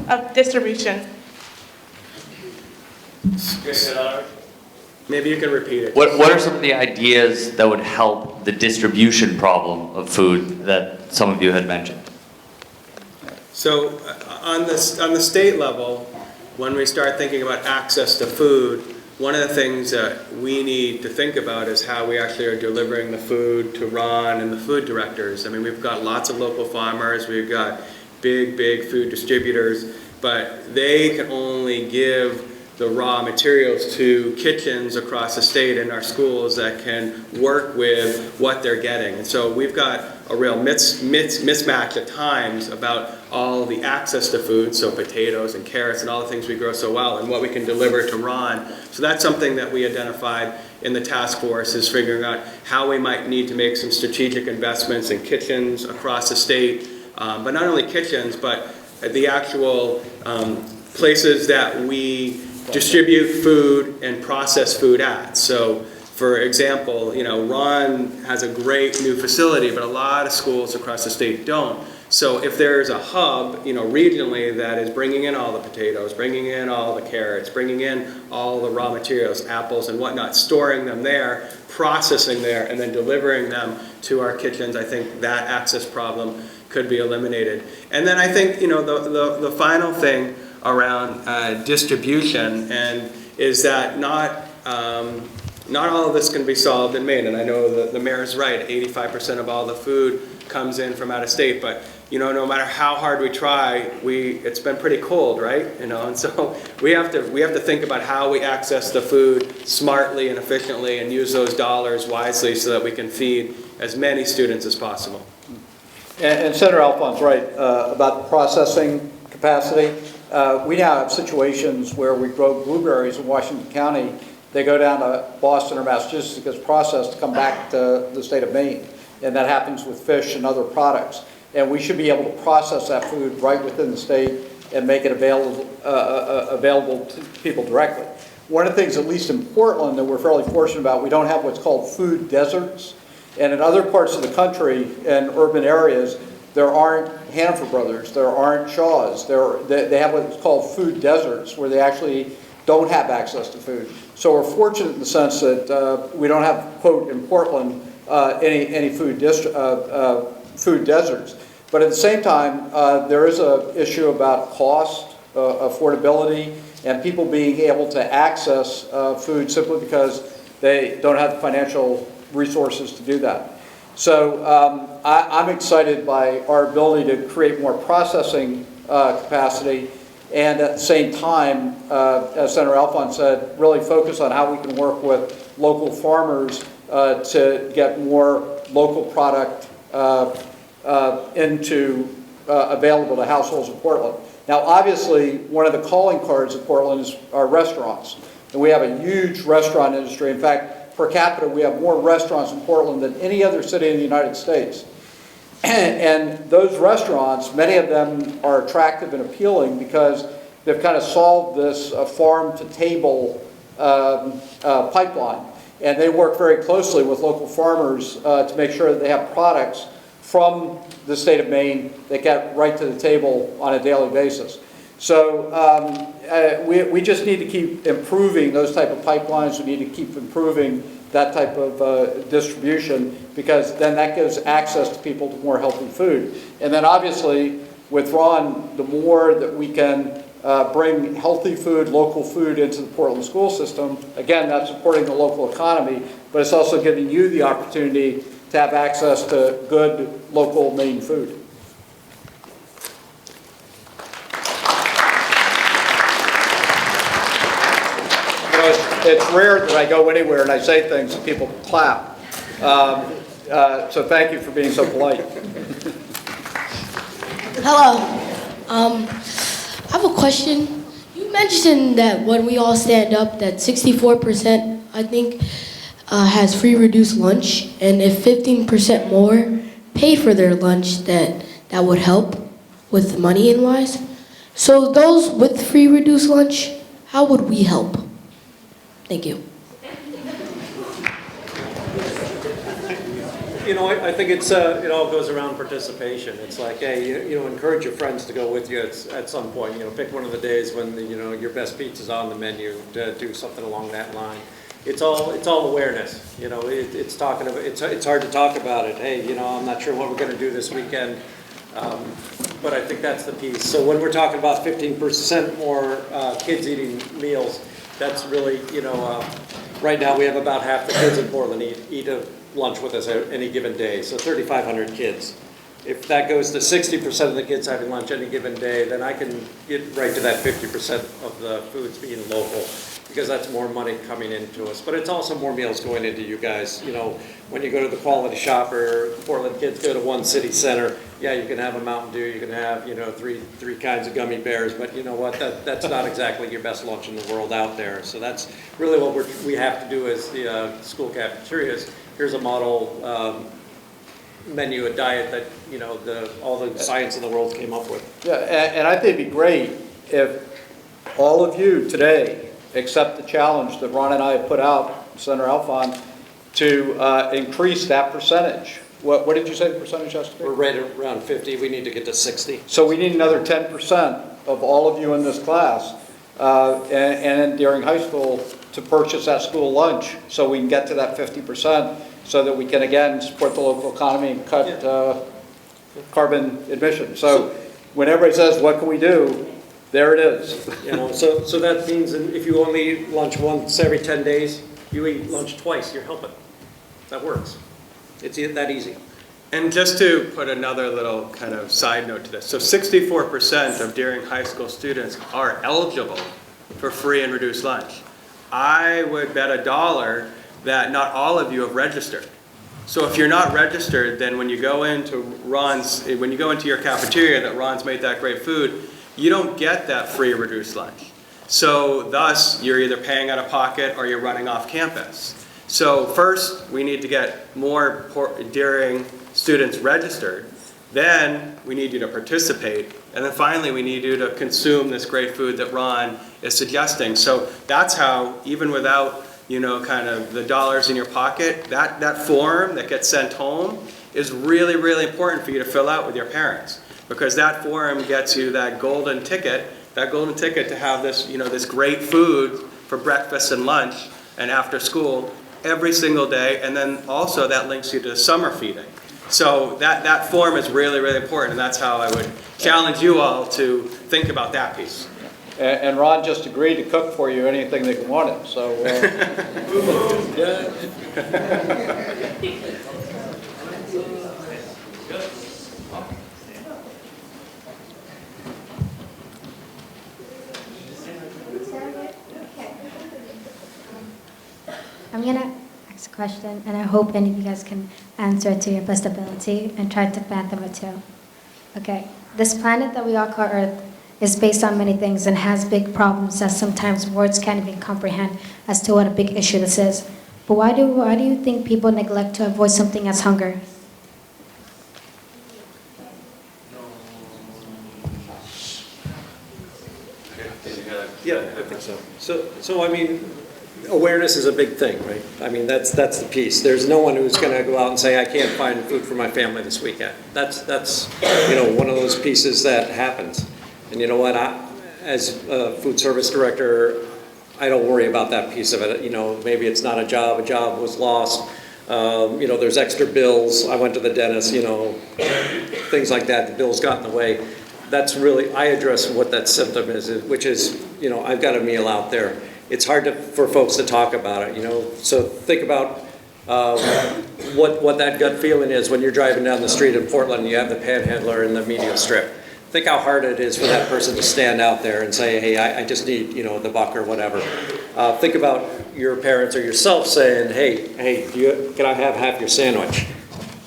of distribution. Maybe you can repeat it. What are some of the ideas that would help the distribution problem of food that some of you had mentioned? So on the state level, when we start thinking about access to food, one of the things that we need to think about is how we actually are delivering the food to Ron and the food directors. I mean, we've got lots of local farmers, we've got big food distributors, but they can only give the raw materials to kitchens across the state and our schools that can work with what they're getting. And so we've got a real mismatch at times about all the access to food, so potatoes and carrots and all the things we grow so well, and what we can deliver to Ron. So that's something that we identified in the task force, is figuring out how we might need to make some strategic investments in kitchens across the state, but not only kitchens, but the actual places that we distribute food and process food at. So, for example, Ron has a great new facility, but a lot of schools across the state don't. So if there's a hub, regionally that is bringing in all the potatoes, bringing in all the carrots, bringing in all the raw materials, apples and whatnot, storing them there, processing there, and then delivering them to our kitchens, I think that access problem could be eliminated. And then I think, the final thing around distribution is that not all of this can be solved in Maine. And I know the mayor's right, 85% of all the food comes in from out of state, but no matter how hard we try, it's been pretty cold, right? And so we have to think about how we access the food smartly and efficiently and use those dollars wisely so that we can feed as many students as possible. And Senator Alphonse right about the processing capacity. We now have situations where we grow blueberries in Washington County. They go down to Boston or Massachusetts to get processed to come back to the state of Maine. And that happens with fish and other products. And we should be able to process that food right within the state and make it available to people directly. One of the things, at least in Portland, that we're fairly fortunate about, we don't have what's called food deserts. And in other parts of the country, in urban areas, there aren't Hannaford Brothers, there aren't Shaw's. They have what's called food deserts, where they actually don't have access to food. So we're fortunate in the sense that we don't have, quote, in Portland, any food deserts. But at the same time, there is an issue about cost, affordability, and people being able to access food simply because they don't have the financial resources to do that. So I'm excited by our ability to create more processing capacity, and at the same time, as Senator Alphonse said, really focus on how we can work with local farmers to get more local product available to households in Portland. Now, obviously, one of the calling cards of Portland is our restaurants. And we have a huge restaurant industry. In fact, per capita, we have more restaurants in Portland than any other city in the United States. And those restaurants, many of them are attractive and appealing because they've kind of solved this farm-to-table pipeline. And they work very closely with local farmers to make sure that they have products from the state of Maine that get right to the table on a daily basis. So we just need to keep improving those type of pipelines. We need to keep improving that type of distribution, because then that gives access to people to more healthy food. And then obviously with Ron, the more that we can bring healthy food, local food into the Portland school system, again, that's supporting the local economy, but it's also giving you the opportunity to have access to good local Maine food. It's rare that I go anywhere and I say things and people clap. So thank you for being so polite. Hello. I have a question. You mentioned that when we all stand up, that 64%, I think, has free reduced lunch, and if 15% more pay for their lunch, that would help with money and wise. So those with free reduced lunch, how would we help? Thank you. You know, I think it's it all goes around participation. It's like, hey, you know, encourage your friends to go with you at some point. You know, pick one of the days when your best pizza's on the menu to do something along that line. It's all awareness. You know, it's talking about it's hard to talk about it. Hey, you know, I'm not sure what we're going to do this weekend, but I think that's the piece. So when we're talking about 15% more kids eating meals, that's really, you know, right now we have about half the kids in Portland eat a lunch with us any given day, so 3,500 kids. If that goes to 60% of the kids having lunch any given day, then I can get right to that 50% of the foods being local, because that's more money coming into us. But it's also more meals going into you guys. You know, when you go to the Quality Shop or Portland kids go to one city center, yeah, you can have a Mountain Dew, you can have, you know, three kinds of gummy bears, but you know what, that's not exactly your best lunch in the world out there. So that's really what we have to do as the school cafeterias. Here's a model menu, a diet that, you know, all the science in the world came up with. Yeah, and I think it'd be great if all of you today accept the challenge that Ron and I have put out, Senator Alfon, to increase that percentage. What did you say the percentage has to be? We're right around 50. We need to get to 60. So we need another 10% of all of you in this class and during high school to purchase that school lunch, so we can get to that 50%, so that we can again support the local economy and cut carbon emissions. So when everybody says, what can we do? There it is. You know, so that means if you only eat lunch once every 10 days, you eat lunch twice, you're helping. That works. It's that easy. And just to put another little kind of side note to this, so 64% of Deering High School students are eligible for free and reduced lunch. I would bet $1 that not all of you have registered. So if you're not registered, then when you go into your cafeteria that Ron's made that great food, you don't get that free reduced lunch. So thus, you're either paying out of pocket or you're running off campus. So first, we need to get more Deering students registered. Then we need you to participate. And then finally, we need you to consume this great food that Ron is suggesting. So that's how, even without, you know, kind of the dollars in your pocket, that form that gets sent home is really, really important for you to fill out with your parents. Because that form gets you that golden ticket to have this, you know, this great food for breakfast and lunch and after school every single day. And then also that links you to summer feeding. So that form is really, really important, and that's how I would challenge you all to think about that piece. And Ron just agreed to cook for you anything that you wanted, so. I'm going to ask a question, and I hope any of you guys can answer it to your best ability and try to fathom it too. Okay, this planet that we all call Earth is based on many things and has big problems that sometimes words can't even comprehend as to what a big issue this is. But why do you think people neglect to avoid something as hunger? Yeah, I think so. So I mean, awareness is a big thing, right? I mean, that's the piece. There's no one who's going to go out and say, I can't find food for my family this weekend. That's one of those pieces that happens. And you know what? As a food service director, I don't worry about that piece of it. Maybe it's not a job was lost. There's extra bills. I went to the dentist, things like that. The bills got in the way. That's really, I address what that symptom is, which is, I've got a meal out there. It's hard for folks to talk about it, So think about what that gut feeling is when you're driving down the street in Portland and you have the panhandler in the medial strip. Think how hard it is for that person to stand out there and say, hey, I just need, the buck or whatever. Think about your parents or yourself saying, hey, can I have half your sandwich?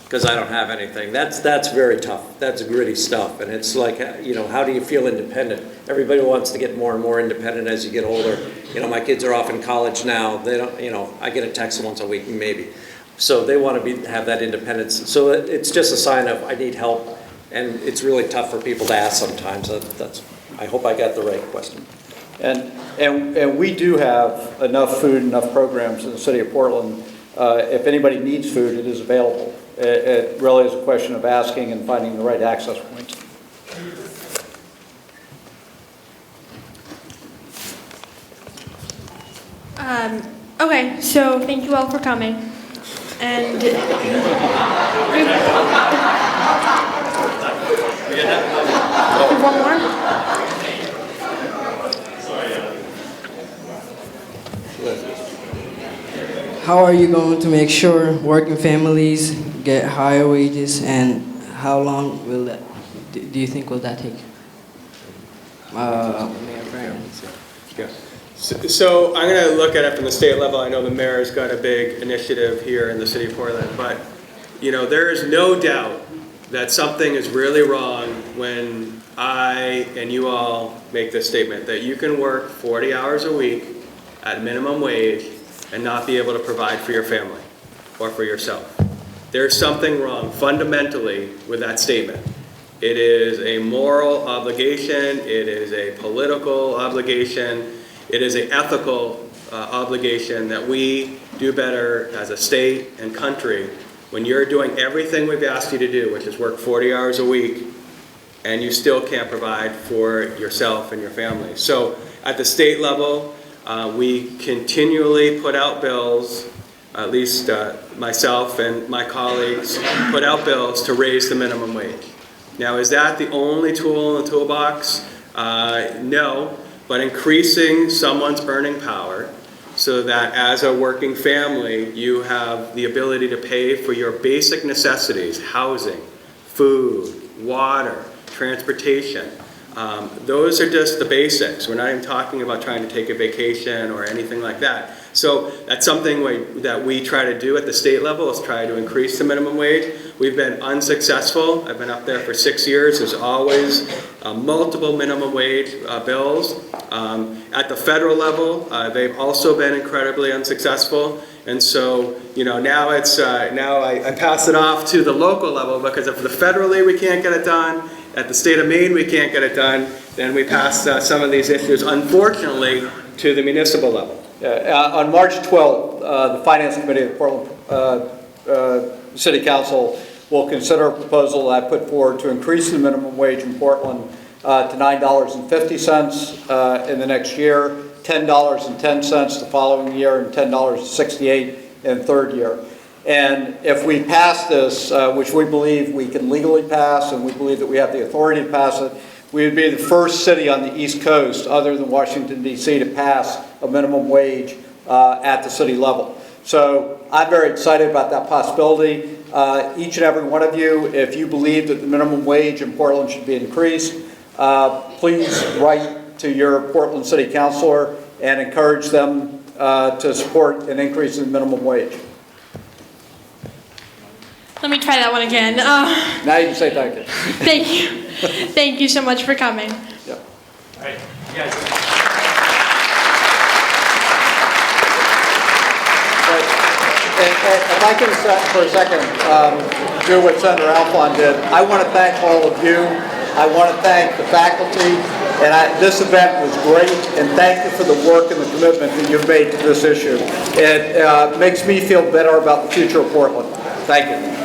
Because I don't have anything. That's very tough. That's gritty stuff. And it's like, how do you feel independent? Everybody wants to get more and more independent as you get older. My kids are off in college now. They don't, I get a text once a week maybe. So they want to have that independence. So it's just a sign of I need help. And it's really tough for people to ask sometimes. I hope I got the right question. And we do have enough food, enough programs in the city of Portland. If anybody needs food, it is available. It really is a question of asking and finding the right access points. Okay, so thank you all for coming. And one more. How are you going to make sure working families get higher wages, and how long will that, do you think will that take? So I'm going to look at it from the state level. I know the mayor's got a big initiative here in the city of Portland, but there is no doubt that something is really wrong when I and you all make this statement that you can work 40 hours a week at minimum wage and not be able to provide for your family or for yourself. There's something wrong fundamentally with that statement. It is a moral obligation, it is a political obligation, it is an ethical obligation that we do better as a state and country when you're doing everything we've asked you to do, which is work 40 hours a week, and you still can't provide for yourself and your family. So at the state level, we continually put out bills, at least myself and my colleagues put out bills to raise the minimum wage. Now, is that the only tool in the toolbox? No, but increasing someone's earning power so that as a working family, you have the ability to pay for your basic necessities, housing, food, water, transportation. Those are just the basics. We're not even talking about trying to take a vacation or anything like that. So that's something that we try to do at the state level, is try to increase the minimum wage. We've been unsuccessful. I've been up there for 6 years. There's always multiple minimum wage bills. At the federal level, they've also been incredibly unsuccessful. And so, now I pass it off to the local level, because if federally we can't get it done, at the state of Maine we can't get it done, then we pass some of these issues, unfortunately, to the municipal level. On March 12th, the Finance Committee of the Portland City Council will consider a proposal that I put forward to increase the minimum wage in Portland to $9.50 in the next year, $10.10 the following year, and $10.68 in the third year. And if we pass this, which we believe we can legally pass, and we believe that we have the authority to pass it, we would be the first city on the East Coast, other than Washington, D.C., to pass a minimum wage at the city level. So I'm very excited about that possibility. Each and every one of you, if you believe that the minimum wage in Portland should be increased, please write to your Portland City Councilor and encourage them to support an increase in the minimum wage. Let me try that one again. Now you can say thank you. Thank you. Thank you so much for coming. Yep. All right, you guys. If I can for a second do what Senator Alfon did, I want to thank all of you. I want to thank the faculty. And this event was great, and thank you for the work and the commitment that you've made to this issue. It makes me feel better about the future of Portland. Thank you.